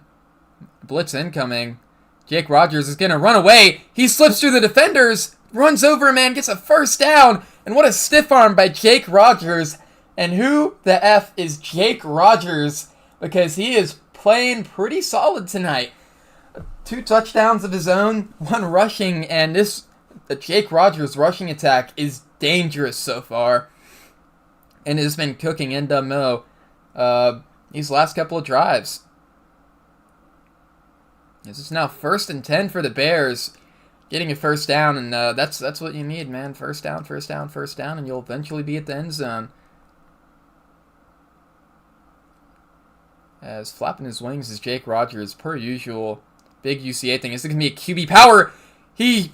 Blitz incoming. Jake Rogers is gonna run away. He slips through the defenders, runs over a man, gets a first down, and what a stiff arm by Jake Rogers. And who the F is Jake Rogers? Because he is playing pretty solid tonight. 2 touchdowns of his own, 1 rushing, and the Jake Rogers rushing attack is dangerous so far. And has been cooking NWMO these last couple of drives. This is now 1st and 10 for the Bears. Getting a first down, and that's what you need, man. First down, and you'll eventually be at the end zone. As flapping his wings is Jake Rogers, per usual. Big UCA thing. This is going to be a QB power. He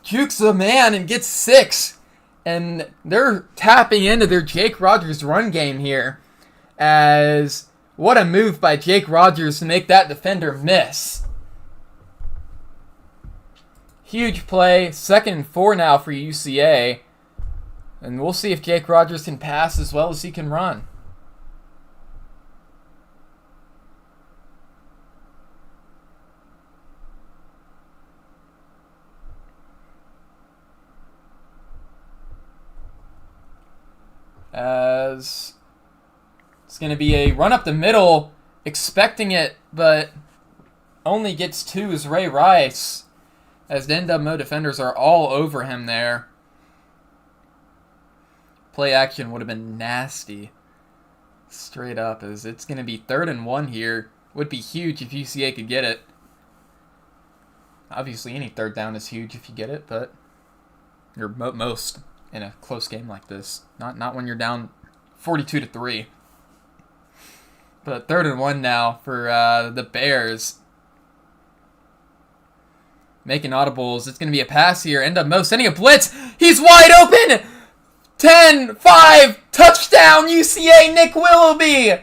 jukes a man and gets 6. And they're tapping into their Jake Rogers run game here. As what a move by Jake Rogers to make that defender miss. Huge play. 2nd and 4 now for UCA. And we'll see if Jake Rogers can pass as well as he can run. As it's going to be a run up the middle, expecting it, but only gets 2 is Ray Rice, as the NWMO defenders are all over him there. Play action would have been nasty. Straight up, as it's going to be 3rd and 1 here. Would be huge if UCA could get it. Obviously, any 3rd down is huge if you get it, but you're most in a close game like this. Not when you're down 42-3. But 3rd and 1 now for the Bears. Making audibles. It's going to be a pass here. NWMO sending a blitz. He's wide open. 10-5. Touchdown UCA. Nick Willoughby.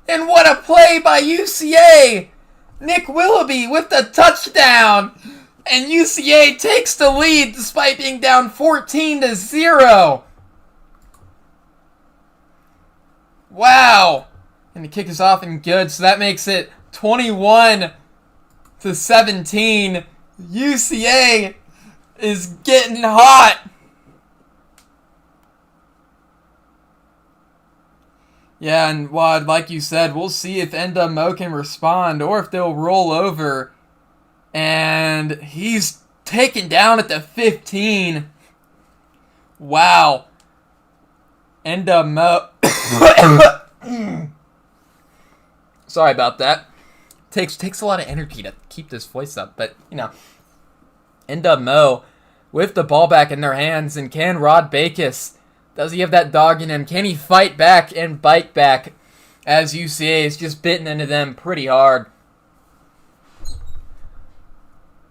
And what a play by UCA. Nick Willoughby with the touchdown. And UCA takes the lead despite being down 14-0. Wow. And the kick is off and good, so that makes it 21-17. UCA is getting hot. Yeah, and Wad, like you said, we'll see if NWMO can respond or if they'll roll over. And he's taken down at the 15. Wow. NWMO. Sorry about that. Takes a lot of energy to keep this voice up, but you know, NWMO with the ball back in their hands, and can Rod Backus, does he have that dog in him? Can he fight back and bite back as UCA is just bitten into them pretty hard?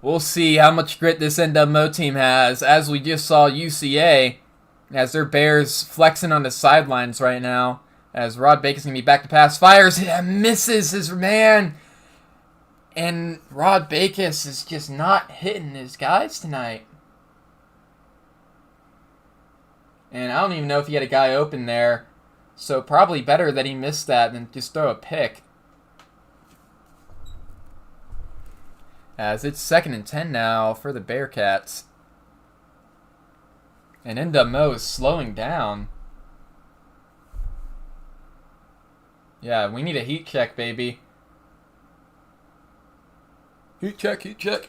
We'll see how much grit this NWMO team has, as we just saw UCA, as their Bears flexing on the sidelines right now. As Rod Bacon's going to be back to pass, fires, misses his man. And Rod Backus is just not hitting his guys tonight. And I don't even know if he had a guy open there. So probably better that he missed that than just throw a pick. As it's 2nd and 10 now for the Bearcats. And NWMO is slowing down. Yeah, we need a heat check, baby. Heat check, heat check.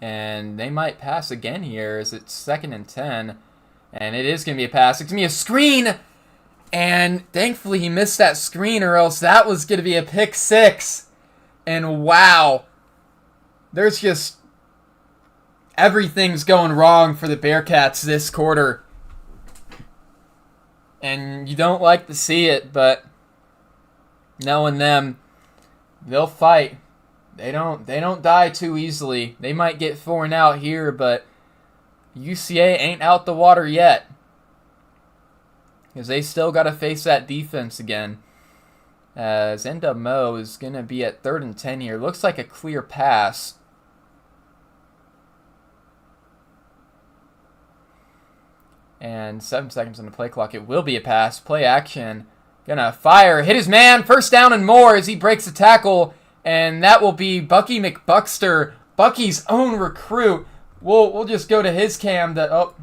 And they might pass again here as it's 2nd and 10. And it is going to be a pass. It's going to be a screen. And thankfully he missed that screen, or else that was going to be a pick 6. And wow. There's just... everything's going wrong for the Bearcats this quarter. And you don't like to see it, but knowing them, they'll fight. They don't die too easily. They might get 4 and out here, but UCA ain't out the water yet. Because they still got to face that defense again. As NWMO is going to be at 3rd and 10 here. Looks like a clear pass. And 7 seconds on the play clock. It will be a pass. Play action. Gonna fire. Hit his man. 1st down and more as he breaks the tackle. And that will be Bucky McBuckster, Bucky's own recruit. We'll just go to his cam to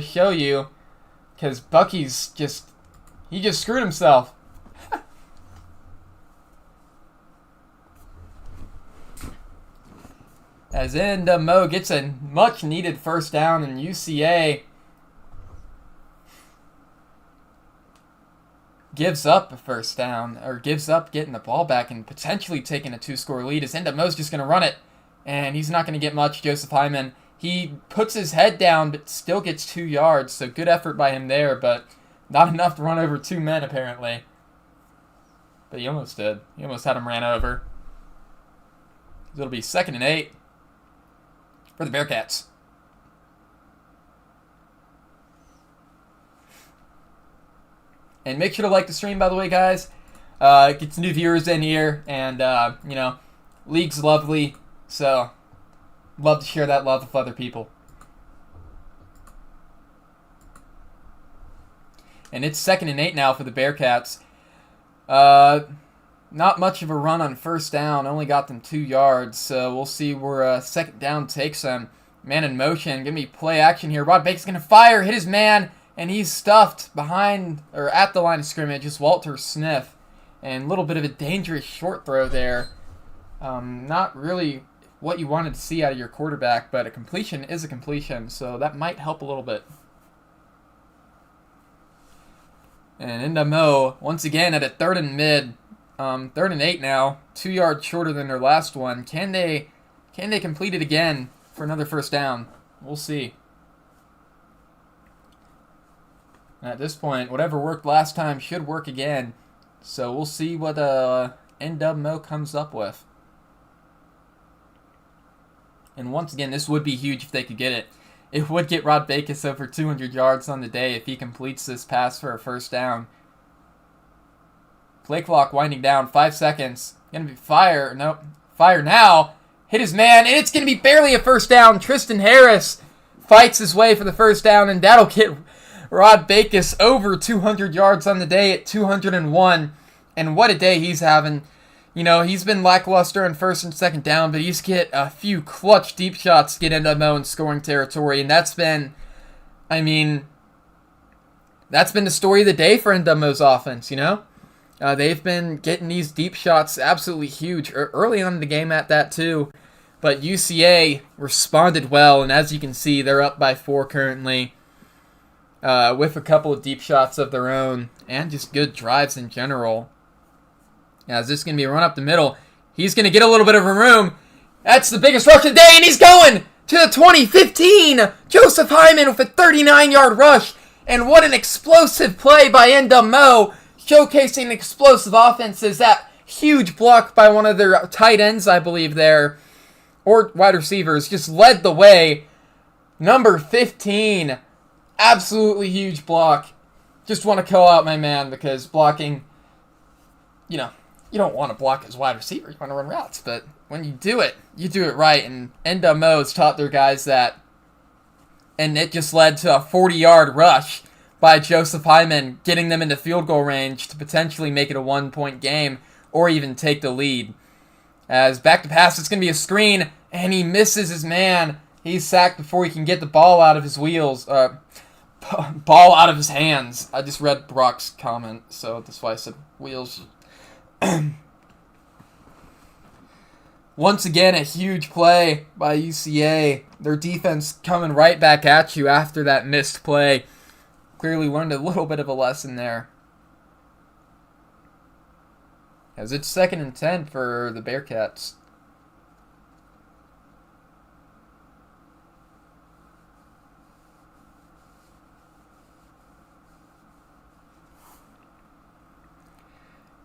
show you, because Bucky's he just screwed himself. As NWMO gets a much-needed first down, and UCA gives up a first down, or gives up getting the ball back and potentially taking a 2-score lead, as NWMO's just going to run it, and he's not going to get much. Joseph Hyman, he puts his head down but still gets 2 yards, so good effort by him there, but not enough to run over 2 men apparently. But he almost did. He almost had him ran over. It'll be 2nd and 8 for the Bearcats. And make sure to like the stream, by the way, guys. It gets new viewers in here, and, you know, league's lovely, so love to share that love with other people. And it's 2nd and 8 now for the Bearcats. Not much of a run on first down, only got them 2 yards, so we'll see where second down takes them. Man in motion, give me play action here. Rod Baker's going to fire, hit his man, and he's stuffed behind, or at the line of scrimmage, is Walter Sniff. And a little bit of a dangerous short throw there. Not really what you wanted to see out of your quarterback, but a completion is a completion, so that might help a little bit. And NWMO, once again, at a 3rd and mid, 3rd and 8 now, 2 yards shorter than their last one. Can they complete it again for another first down? We'll see. At this point, whatever worked last time should work again. So we'll see what NWMO comes up with. And once again, this would be huge if they could get it. It would get Rod Backus over 200 yards on the day if he completes this pass for a first down. Play clock winding down, 5 seconds. Gonna be fire. Nope. Fire now. Hit his man, and it's gonna be barely a first down. Tristan Harris fights his way for the first down, and that'll get Rod Backus over 200 yards on the day at 201. And what a day he's having. You know, he's been lackluster in first and second down, but he's get a few clutch deep shots to get NWMO in scoring territory, and that's been, I mean, that's been the story of the day for NWMO's offense, you know? They've been getting these deep shots absolutely huge early on in the game at that too, but UCA responded well, and as you can see, they're up by 4 currently with a couple of deep shots of their own and just good drives in general. Now, is this going to be a run up the middle? He's going to get a little bit of a room. That's the biggest rush of the day, and he's going to the 2015. Joseph Hyman with a 39-yard rush, and what an explosive play by NWMO, showcasing explosive offenses. That huge block by one of their tight ends, I believe there, or wide receivers, just led the way. Number 15, absolutely huge block. Just want to call out my man because blocking, you know, you don't want to block as wide receiver. You want to run routes, but when you do it right. And NWMO has taught their guys that, and it just led to a 40-yard rush by Joseph Hyman, getting them into field goal range to potentially make it a 1-point game or even take the lead. As back to pass, it's going to be a screen, and he misses his man. He's sacked before he can get the ball out of his wheels, ball out of his hands. I just read Brock's comment, so that's why I said wheels. Once again, a huge play by UCA. Their defense coming right back at you after that missed play. Clearly learned a little bit of a lesson there. As it's 2nd and 10 for the Bearcats.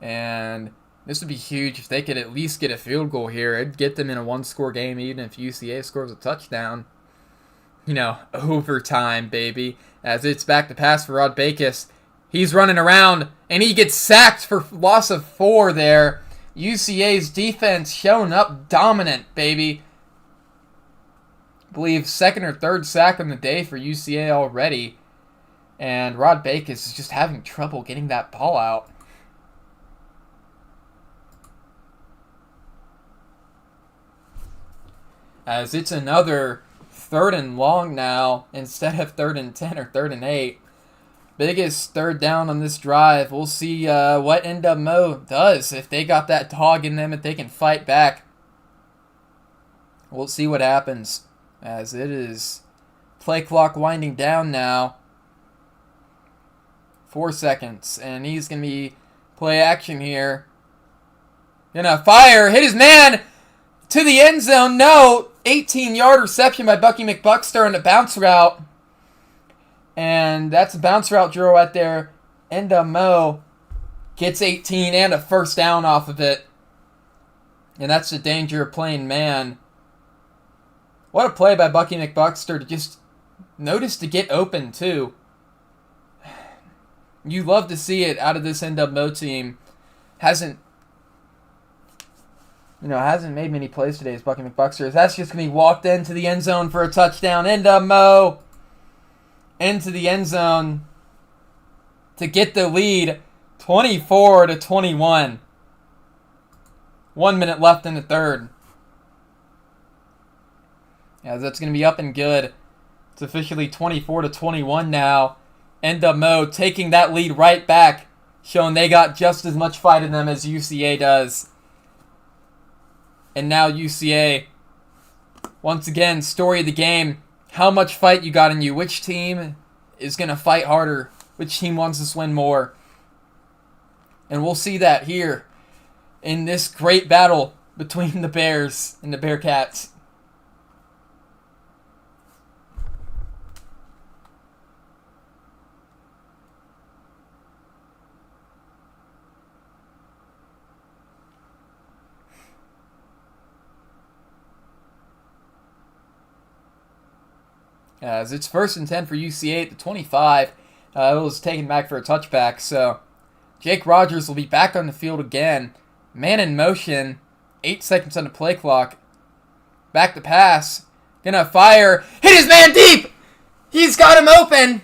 And this would be huge if they could at least get a field goal here. It'd get them in a 1-score game even if UCA scores a touchdown. You know, overtime, baby. As it's back to pass for Rod Backus. He's running around, and he gets sacked for loss of 4 there. UCA's defense showing up dominant, baby. I believe 2nd or 3rd sack on the day for UCA already. And Rod Backus is just having trouble getting that ball out. As it's another 3rd and long now, instead of 3rd and 10 or 3rd and 8. Biggest 3rd down on this drive. We'll see what NWMO does. If they got that dog in them, if they can fight back. We'll see what happens as it is play clock winding down now. 4 seconds, and he's going to be play action here. Gonna fire, hit his man to the end zone. No, 18-yard reception by Bucky McBuckster on a bounce route. And that's a bounce route drill right there. NWMO gets 18 and a first down off of it. And that's the danger of playing man. What a play by Bucky McBuckster to just notice to get open, too. You love to see it out of this NWMO team. Hasn't made many plays today as Bucky McBuckster. That's just going to be walked into the end zone for a touchdown. NWMO into the end zone to get the lead, 24-21. 1 minute left in the third. As that's going to be up and good. It's officially 24-21 now. NWMO taking that lead right back, showing they got just as much fight in them as UCA does. And now UCA, once again, story of the game. How much fight you got in you? Which team is going to fight harder? Which team wants to win more? And we'll see that here in this great battle between the Bears and the Bearcats. As it's 1st and 10 for UCA at the 25. It was taken back for a touchback. So Jake Rogers will be back on the field again. Man in motion. 8 seconds on the play clock. Back to pass. Gonna fire. Hit his man deep! He's got him open.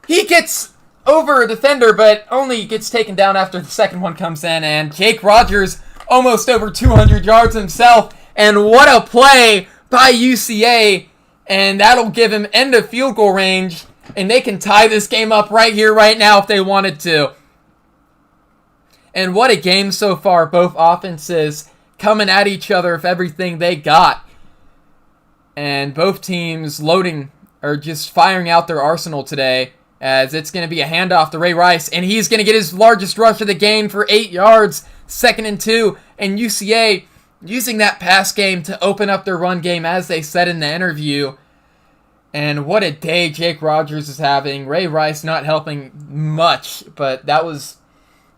He gets over a defender, but only gets taken down after the second one comes in. And Jake Rogers almost over 200 yards himself. And what a play by UCA. And that'll give him end of field goal range. And they can tie this game up right here, right now if they wanted to. And what a game so far. Both offenses coming at each other with everything they got. And both teams loading or just firing out their arsenal today. As it's going to be a handoff to Ray Rice. And he's going to get his largest rush of the game for 8 yards. 2nd and 2. And UCA using that pass game to open up their run game, as they said in the interview. And what a day Jake Rogers is having. Ray Rice not helping much, but that was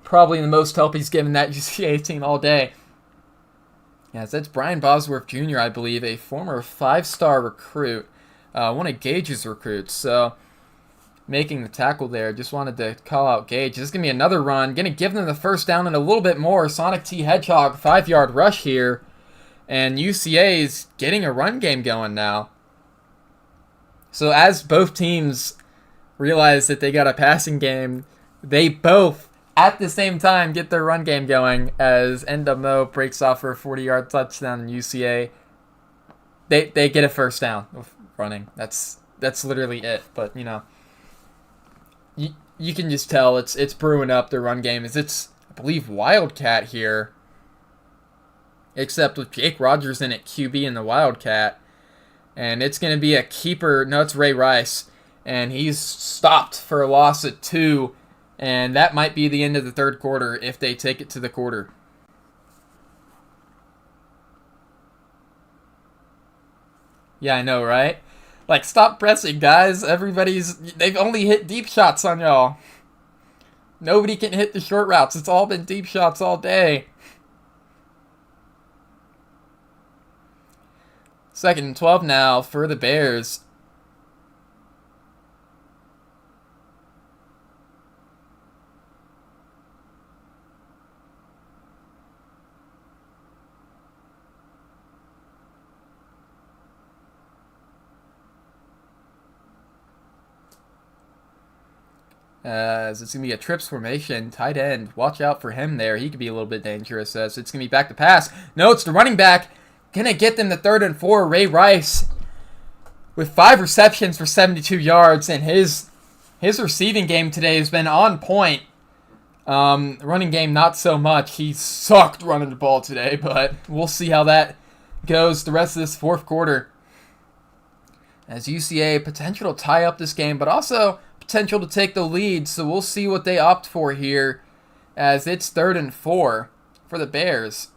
probably the most help he's given that UCA team all day. Yes, that's Brian Bosworth Jr., I believe, a former 5-star recruit, one of Gage's recruits. So making the tackle there. Just wanted to call out Gage. This is going to be another run. Going to give them the first down and a little bit more. Sonic T Hedgehog, 5-yard rush here. And UCA is getting a run game going now. So as both teams realize that they got a passing game, they both, at the same time, get their run game going as NWMO breaks off for a 40-yard touchdown and UCA, they get a first down with running. That's literally it. But, you can just tell it's brewing up. The run game it's I believe Wildcat here, except with Jake Rogers in at QB in the Wildcat, and it's going to be a keeper. No, it's Ray Rice, and he's stopped for a loss of 2, and that might be the end of the third quarter if they take it to the quarter. Yeah, I know, right? Like, stop pressing, guys. They've only hit deep shots on y'all. Nobody can hit the short routes. It's all been deep shots all day. 2nd and 12 now for the Bears. As it's going to be a trips formation, tight end. Watch out for him there. He could be a little bit dangerous. As it's going to be back to pass. No, it's the running back. Going to get them to 3rd and 4. Ray Rice with 5 receptions for 72 yards. And his receiving game today has been on point. Running game, not so much. He sucked running the ball today, but we'll see how that goes the rest of this fourth quarter. As UCA potential to tie up this game, but also potential to take the lead. So we'll see what they opt for here, as it's 3rd and 4 for the Bears.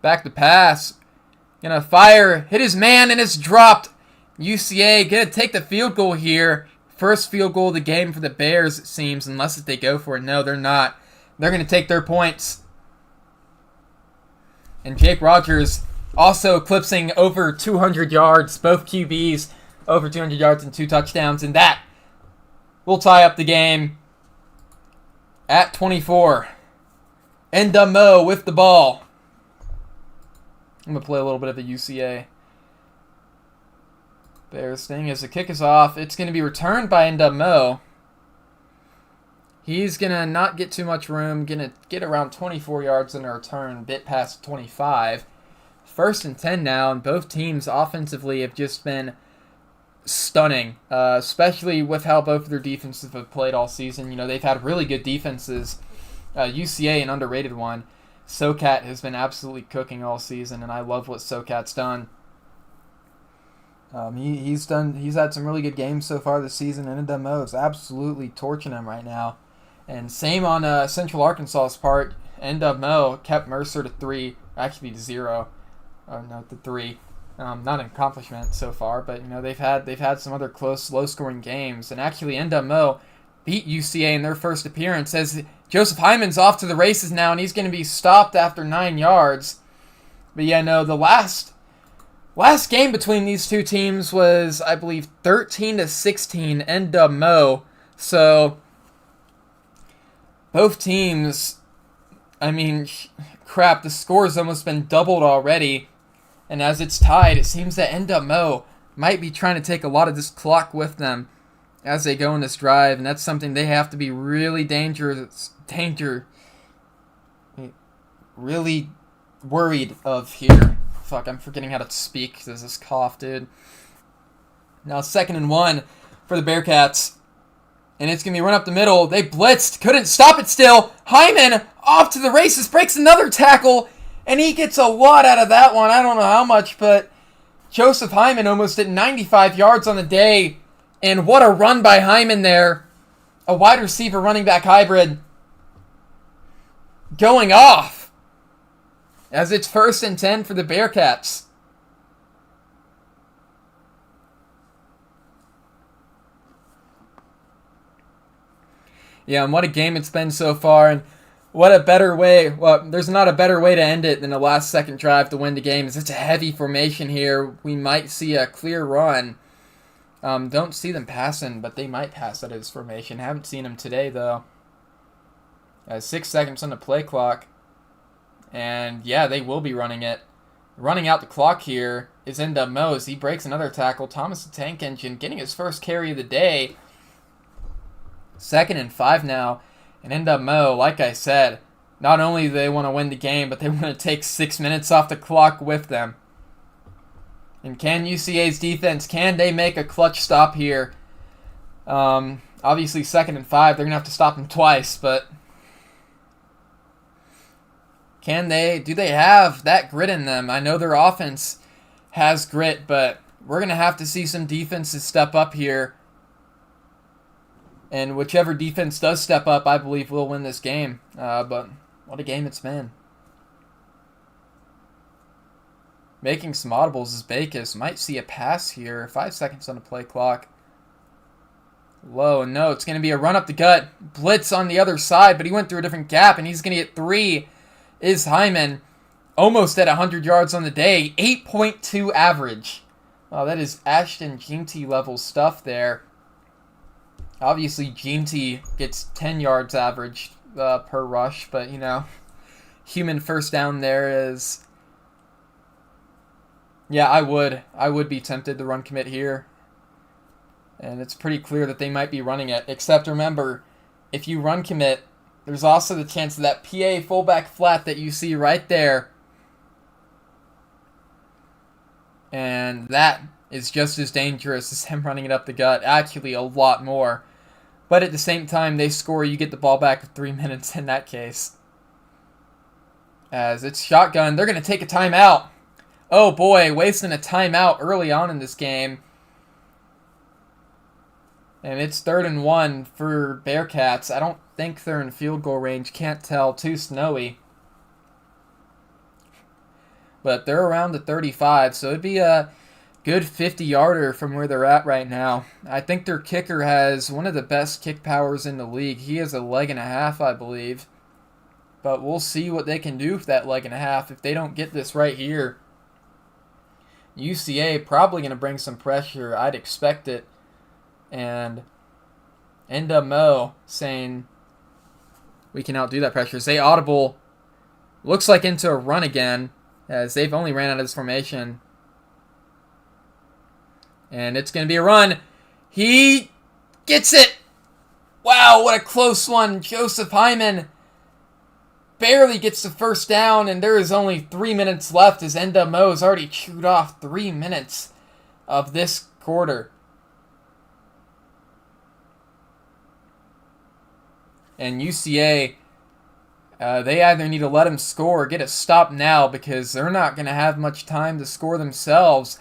Back to pass. Gonna fire, hit his man, and it's dropped. UCA gonna take the field goal here. First field goal of the game for the Bears, it seems, unless if they go for it. No, they're not. They're gonna take their points. And Jake Rogers also eclipsing over 200 yards. Both QBs over 200 yards and 2 touchdowns. And that will tie up the game at 24. NWMO with the ball. I'm going to play a little bit of the UCA Bears thing as the kick is off. It's going to be returned by NWMO. He's going to not get too much room. Going to get around 24 yards in a return, bit past 25. 1st and 10 now, and both teams offensively have just been stunning, especially with how both of their defenses have played all season. You know, they've had really good defenses. UCA, an underrated one. SoCat has been absolutely cooking all season, and I love what SoCat's done. He's had some really good games so far this season, and NWMO is absolutely torching him right now. And same on Central Arkansas's part. NWMO kept Mercer to 3, actually to 0. No, to 3. Not an accomplishment so far, but you know they've had some other close, low-scoring games, and actually NWMO beat UCA in their first appearance. As Joseph Hyman's off to the races now, and he's going to be stopped after 9 yards. But yeah, no, the last game between these two teams was, I believe, 13-16 NWMO. So both teams, I mean, crap, the score's almost been doubled already. And as it's tied, it seems that NWMO might be trying to take a lot of this clock with them as they go in this drive, and that's something they have to be really really worried of here. Fuck, I'm forgetting how to speak. There's this cough, dude. Now 2nd and 1 for the Bearcats, and it's going to be run up the middle. They blitzed, couldn't stop it still. Hyman off to the races, breaks another tackle, and he gets a lot out of that one. I don't know how much, but Joseph Hyman almost at 95 yards on the day. And what a run by Hyman there. A wide receiver running back hybrid going off as it's 1st and 10 for the Bearcats. Yeah, and what a game it's been so far. And what a better way. Well, there's not a better way to end it than the last second drive to win the game. It's such a heavy formation here. We might see a clear run. Don't see them passing, but they might pass out of this formation. Haven't seen them today, though. 6 seconds on the play clock. And, yeah, they will be running it. Running out the clock here is NWMO as he breaks another tackle. Thomas the Tank Engine getting his first carry of the day. 2nd and 5 now. And NWMO, like I said, not only do they want to win the game, but they want to take 6 minutes off the clock with them. And can UCA's defense, can they make a clutch stop here? Obviously, 2nd and 5, they're going to have to stop them twice, but can they? Do they have that grit in them? I know their offense has grit, but we're going to have to see some defenses step up here. And whichever defense does step up, I believe will win this game. But what a game it's been. Making some audibles is Bacus. Might see a pass here. 5 seconds on the play clock. Low, and no, it's going to be a run up the gut. Blitz on the other side, but he went through a different gap, and he's going to get 3. Is Hyman almost at 100 yards on the day. 8.2 average. Wow, that is Ashton Jeanty level stuff there. Obviously, Jeanty gets 10 yards average per rush, but, you know, human first down there is... Yeah, I would be tempted to run commit here. And it's pretty clear that they might be running it. Except remember, if you run commit, there's also the chance of that PA fullback flat that you see right there. And that is just as dangerous as him running it up the gut. Actually, a lot more. But at the same time, they score, you get the ball back with 3 minutes in that case. As it's shotgun, they're going to take a timeout. Oh boy, wasting a timeout early on in this game. And it's 3rd and 1 for Bearcats. I don't think they're in field goal range. Can't tell. Too snowy. But they're around the 35, so it'd be a good 50-yarder from where they're at right now. I think their kicker has one of the best kick powers in the league. He has a leg and a half, I believe. But we'll see what they can do with that leg and a half if they don't get this right here. UCA probably going to bring some pressure. I'd expect it. And NWMO saying we can outdo that pressure. Say audible. Looks like into a run again, as they've only ran out of this formation. And it's going to be a run. He gets it. Wow, what a close one. Joseph Hyman barely gets the first down, and there is only 3 minutes left as NWMO has already chewed off 3 minutes of this quarter. And UCA, they either need to let him score or get a stop now, because they're not going to have much time to score themselves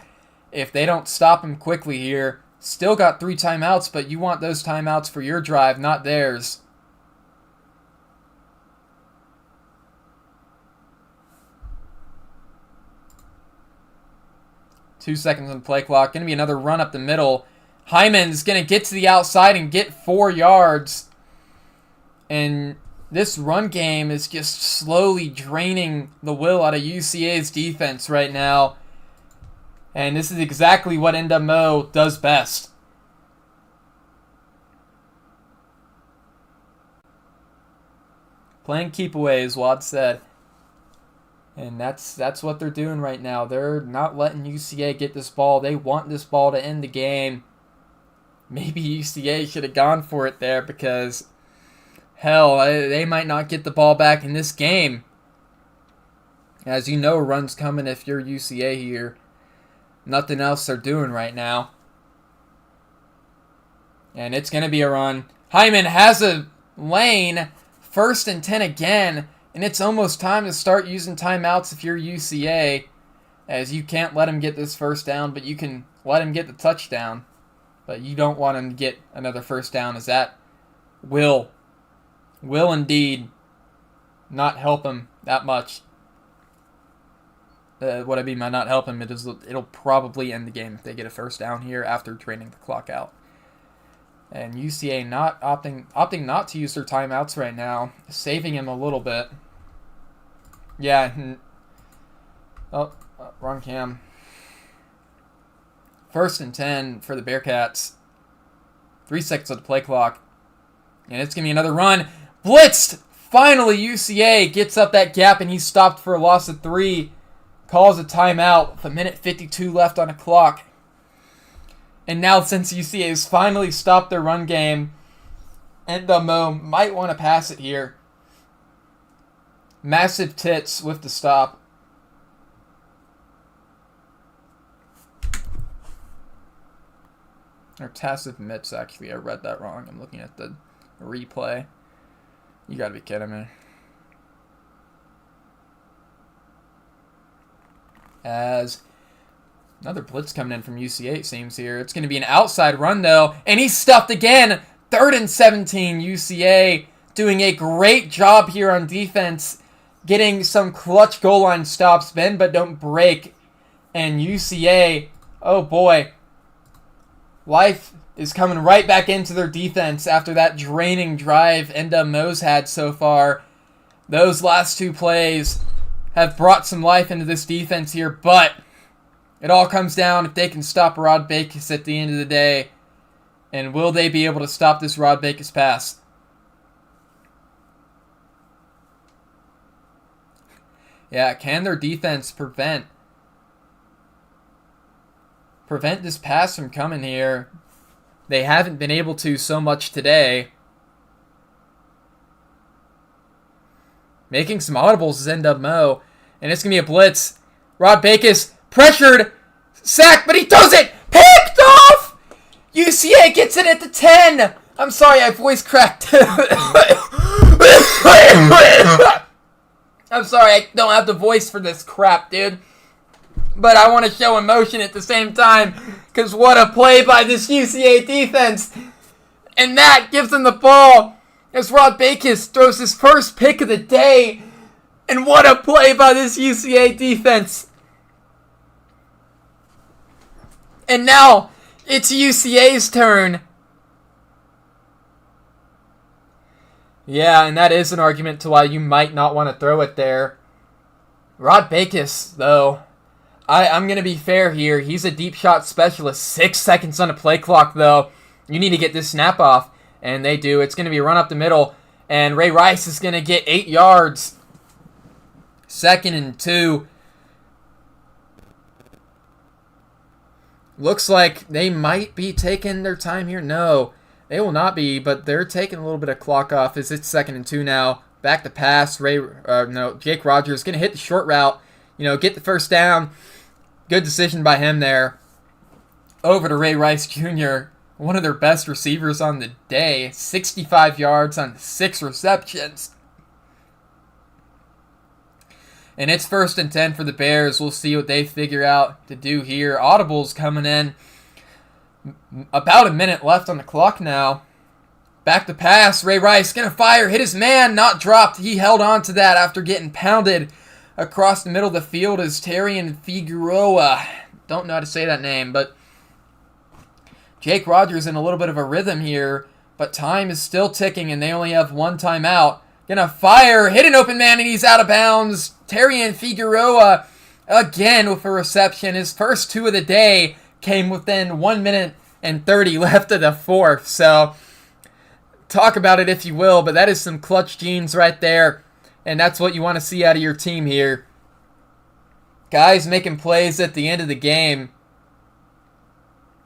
if they don't stop him quickly here. Still got 3 timeouts, but you want those timeouts for your drive, not theirs. Two seconds on the play clock. Going to be another run up the middle. Hyman's going to get to the outside and get 4 yards. And this run game is just slowly draining the will out of UCA's defense right now. And this is exactly what NWMO does best. Playing keep away, as Wad said. And that's what they're doing right now. They're not letting UCA get this ball. They want this ball to end the game. Maybe UCA should have gone for it there, because hell, they might not get the ball back in this game. As you know, run's coming if you're UCA here. Nothing else they're doing right now. And it's going to be a run. Hyman has a lane. 1st and 10 again. And it's almost time to start using timeouts if you're UCA. As you can't let him get this first down, but you can let him get the touchdown. But you don't want him to get another first down, as that will indeed not help him that much. What I mean by not help him, it'll probably end the game if they get a first down here after draining the clock out. And UCA not opting not to use their timeouts right now, saving him a little bit. Yeah. Wrong cam. 1st and 10 for the Bearcats. 3 seconds on the play clock. And it's going to be another run. Blitzed! Finally, UCA gets up that gap, and he's stopped for a loss of 3. Calls a timeout with 1:52 left on the clock. And now, since UCA has finally stopped their run game, NWMO might want to pass it here. Massive tits with the stop. Or tassive mitts, actually. I read that wrong. I'm looking at the replay. You gotta be kidding me. As another blitz coming in from UCA, it seems here. It's going to be an outside run, though. And he's stuffed again. 3rd and 17. UCA doing a great job here on defense. Getting some clutch goal line stops. Bend but don't break. And UCA, oh boy. Life is coming right back into their defense after that draining drive NWMO's had so far. Those last 2 plays have brought some life into this defense here, but it all comes down if they can stop Rod Backus at the end of the day. And will they be able to stop this Rod Backus pass? Yeah, can their defense prevent this pass from coming here? They haven't been able to so much today. Making some audibles is NWMO. And it's going to be a blitz. Rod Backus pressured. Sack, but he throws it. Picked off. UCA gets it at the 10. I'm sorry, I voice cracked. I'm sorry, I don't have the voice for this crap, dude. But I want to show emotion at the same time, because what a play by this UCA defense. And that gives them the ball as Rod Bakis throws his first pick of the day. And what a play by this UCA defense. And now it's UCA's turn. Yeah, and that is an argument to why you might not want to throw it there. Rod Bakis, though, I'm going to be fair here. He's a deep shot specialist. 6 seconds on the play clock, though. You need to get this snap off. And they do. It's going to be a run up the middle. And Ray Rice is going to get 8 yards. 2nd and 2. Looks like they might be taking their time here. No, they will not be, but they're taking a little bit of clock off as it's 2nd and 2 now. Back to pass. Jake Rogers going to hit the short route. Get the first down. Good decision by him there. Over to Ray Rice Jr., one of their best receivers on the day. 65 yards on 6 receptions. And it's 1st and 10 for the Bears. We'll see what they figure out to do here. Audibles coming in. About a minute left on the clock now. Back to pass. Ray Rice going to fire. Hit his man. Not dropped. He held on to that after getting pounded across the middle of the field as Terrian Figueroa. Don't know how to say that name, but Jake Rogers in a little bit of a rhythm here, but time is still ticking and they only have 1 timeout. Gonna fire, hit an open man, and he's out of bounds. Terrian Figueroa again with a reception. His first 2 of the day came within 1 minute and 30 left of the 4th. So talk about it if you will, but that is some clutch genes right there. And that's what you want to see out of your team here. Guys making plays at the end of the game.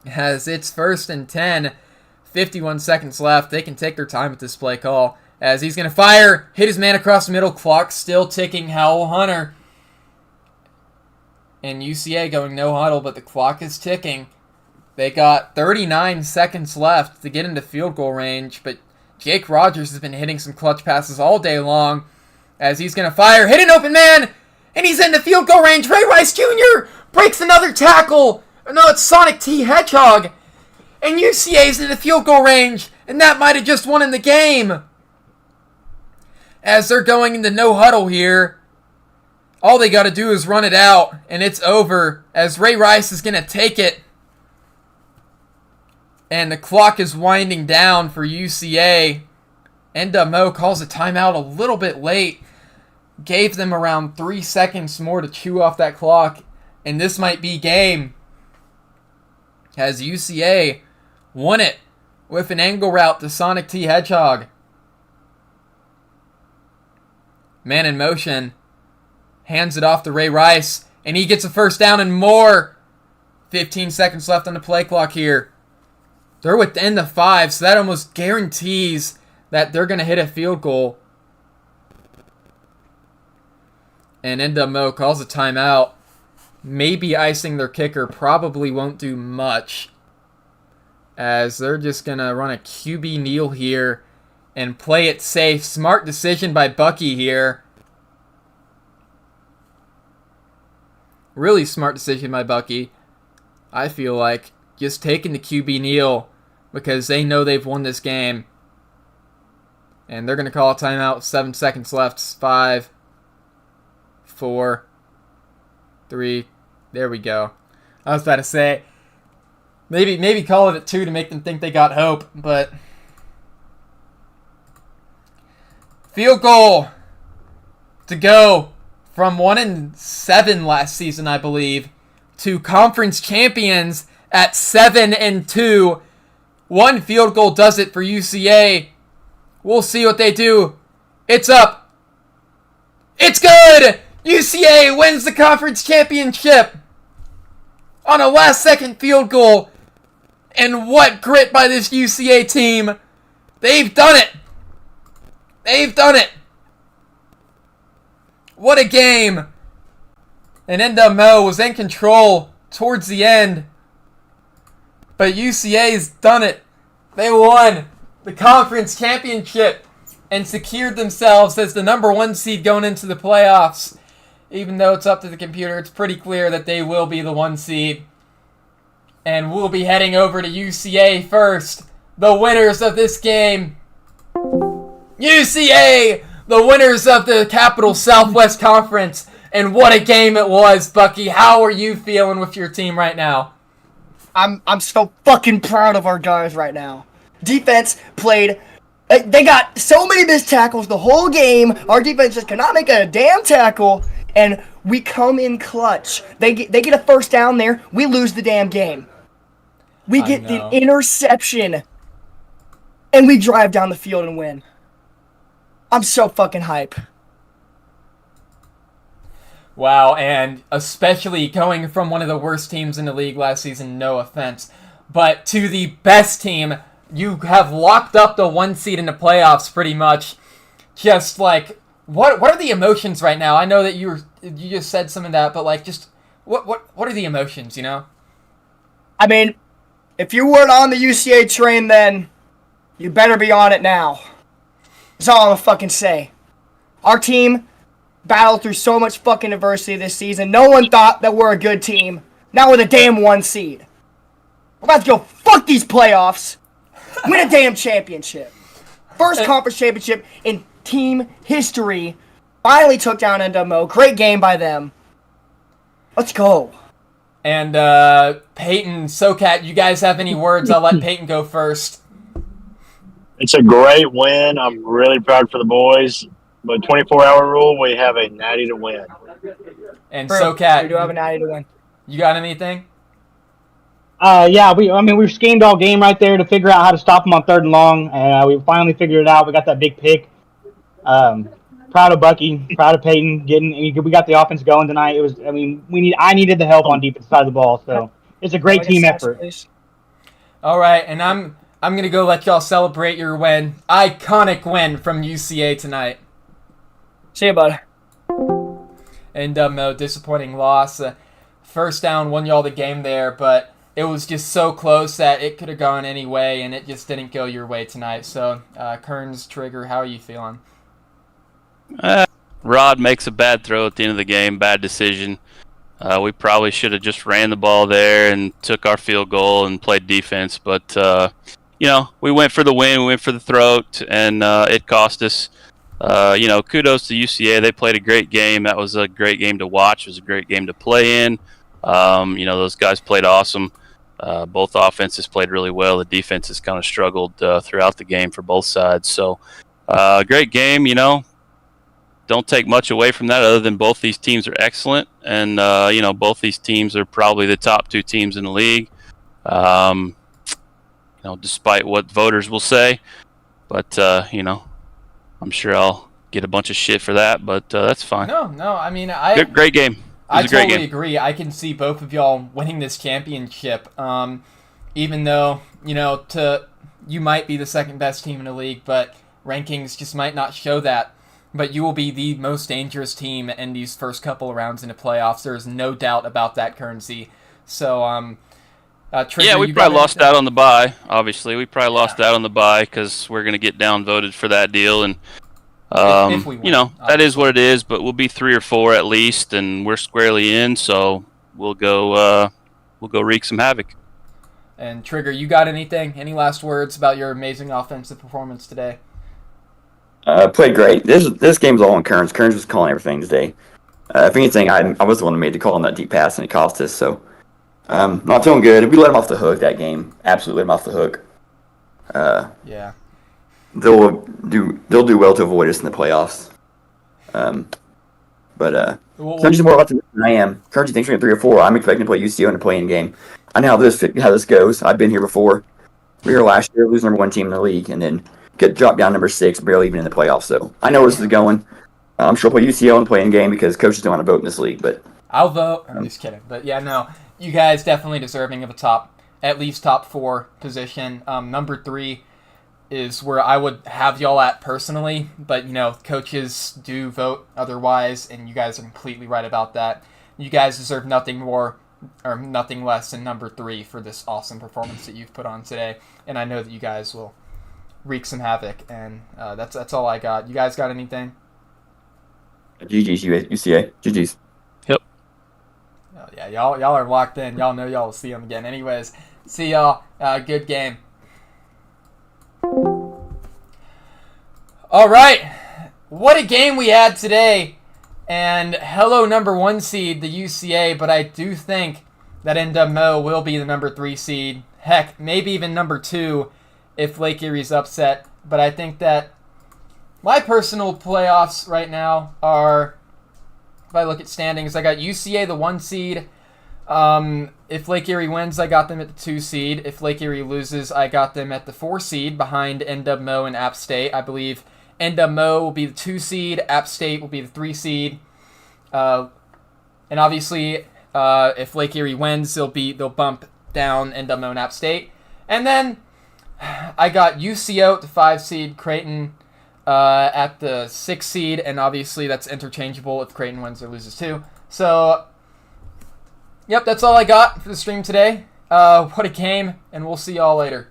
As it's 1st and 10, 51 seconds left. They can take their time with this play call. As he's going to fire, hit his man across the middle. Clock still ticking. Howell Hunter. And UCA going no huddle, but the clock is ticking. They got 39 seconds left to get into field goal range, but Jake Rogers has been hitting some clutch passes all day long. As he's going to fire, hit an open man, and he's into field goal range. Ray Rice Jr. breaks another tackle. No, it's Sonic T. Hedgehog. And UCA's in the field goal range, and that might have just won in the game. As they're going into no huddle here, all they got to do is run it out, and it's over. As Ray Rice is going to take it. And the clock is winding down for UCA. NWMO calls a timeout a little bit late. Gave them around 3 seconds more to chew off that clock. And this might be game. As UCA won it with an angle route to Sonic T. Hedgehog. Man in motion. Hands it off to Ray Rice. And he gets a first down and more. 15 seconds left on the play clock here. They're within the 5, so that almost guarantees that they're going to hit a field goal. And NWMO calls a timeout. Maybe icing their kicker. Probably won't do much. As they're just going to run a QB kneel here and play it safe. Smart decision by Bucky here. Really smart decision by Bucky. I feel like just taking the QB kneel because they know they've won this game. And they're going to call a timeout with 7 seconds left. 5, 4, 3. There we go. I was about to say, maybe call it at 2 to make them think they got hope, but field goal to go from 1-7 last season, I believe, to conference champions at 7-2. 1 field goal does it for UCA. We'll see what they do. It's up. It's good! UCA wins the conference championship on a last-second field goal. And what grit by this UCA team. They've done it. They've done it. What a game. And NWMO was in control towards the end. But UCA's done it. They won the conference championship and secured themselves as the number 1 seed going into the playoffs. Even though it's up to the computer, it's pretty clear that they will be the 1 seed. And we'll be heading over to UCA first. The winners of this game. UCA, the winners of the Capital Southwest Conference. And what a game it was, Bucky. How are you feeling with your team right now? I'm so fucking proud of our guys right now. Defense played. They got so many missed tackles the whole game. Our defense just cannot make a damn tackle, and we come in clutch. They get a first down there. We lose the damn game. We get the interception, and we drive down the field and win. I'm so fucking hype. Wow, and especially going from one of the worst teams in the league last season, no offense, but to the best team, you have locked up the 1 seed in the playoffs pretty much. Just like, what are the emotions right now? I know that you just said some of that, but like, just what are the emotions, you know? I mean, if you weren't on the UCA train then, you better be on it now. That's all I'm gonna fucking say. Our team battled through so much fucking adversity this season. No one thought that we're a good team. Now we're the damn 1 seed. We're about to go fuck these playoffs. Win a damn championship. First conference championship in team history. Finally took down NWMO. Great game by them. Let's go. And Peyton, SoCat, you guys have any words? I'll let Peyton go first. It's a great win. I'm really proud for the boys. But 24-hour rule, we have a natty to win. And True. SoCat, We do have a natty to win. you got anything? Yeah, we schemed all game right there to figure out how to stop them on 3rd and long, and we finally figured it out. We got that big pick. Proud of Bucky, proud of Peyton. We got the offense going tonight. I needed the help on defense side of the ball, so it's a great team effort. All right, and I'm gonna go let y'all celebrate your win, iconic win from UCA tonight. See you, bud. And disappointing loss. First down won y'all the game there, but it was just so close that it could have gone any way, and it just didn't go your way tonight. So, Kearns, Trigger, how are you feeling? Rod makes a bad throw at the end of the game, bad decision. We probably should have just ran the ball there and took our field goal and played defense. But, we went for the win, we went for the throat, and it cost us. Kudos to UCA. They played a great game. That was a great game to watch. It was a great game to play in. Those guys played awesome. Both offenses played really well. The defenses kind of struggled throughout the game for both sides. So, great game, Don't take much away from that other than both these teams are excellent. And, both these teams are probably the top 2 teams in the league, despite what voters will say. But, I'm sure I'll get a bunch of shit for that, but that's fine. No. I mean, great game. I totally agree. I can see both of y'all winning this championship. Even though, you might be the second best team in the league, but rankings just might not show that. But you will be the most dangerous team in these first couple of rounds in the playoffs. There's no doubt about that, Currency. So, Trigger, we probably lost out on the bye, obviously. We probably lost out on the bye because we're going to get downvoted for that deal. And, if we win, that is what it is, but we'll be 3 or 4 at least, and we're squarely in, so we'll go wreak some havoc. And Trigger, you got anything? Any last words about your amazing offensive performance today? Played great. This game's all on Kearns. Kearns was calling everything today. If anything, I was the one who made the call on that deep pass, and it cost us, so... not feeling good. We let them off the hook that game. Absolutely let them off the hook. Yeah. They'll do well to avoid us in the playoffs. So I'm just more optimistic than I am. Currently thinks we're 3 or 4. I'm expecting to play UCO in a play-in game. I know how this goes. I've been here before. We were last year, lose number 1 team in the league, and then get dropped down number 6, barely even in the playoffs. So I know where this is going. I'm sure I'll play UCO in a play-in game because coaches don't want to vote in this league. But I'll vote. I'm just kidding. But yeah, no. You guys definitely deserving of a at least top 4 position. Number 3 is where I would have y'all at personally, but coaches do vote otherwise, and you guys are completely right about that. You guys deserve nothing more or nothing less than number 3 for this awesome performance that you've put on today. And I know that you guys will wreak some havoc. And that's all I got. You guys got anything? GG's UCA. GG's. Yep. Oh, yeah, y'all are locked in. Y'all know y'all will see them again. Anyways, see y'all. Good game. All right. What a game we had today. And hello, number 1 seed, the UCA. But I do think that NWMO will be the number 3 seed. Heck, maybe even number 2 if Lake Erie's upset. But I think that my personal playoffs right now are, if I look at standings, I got UCA the 1 seed. If Lake Erie wins, I got them at the 2 seed. If Lake Erie loses, I got them at the 4 seed behind NWMO and App State. I believe NWMO will be the 2 seed. App State will be the 3 seed. And obviously, if Lake Erie wins, they'll bump down NWMO and App State. And then I got UCO at the 5 seed, Creighton at the 6 seed, and obviously that's interchangeable if Creighton wins or loses too. So, yep, that's all I got for the stream today. What a game, and we'll see y'all later.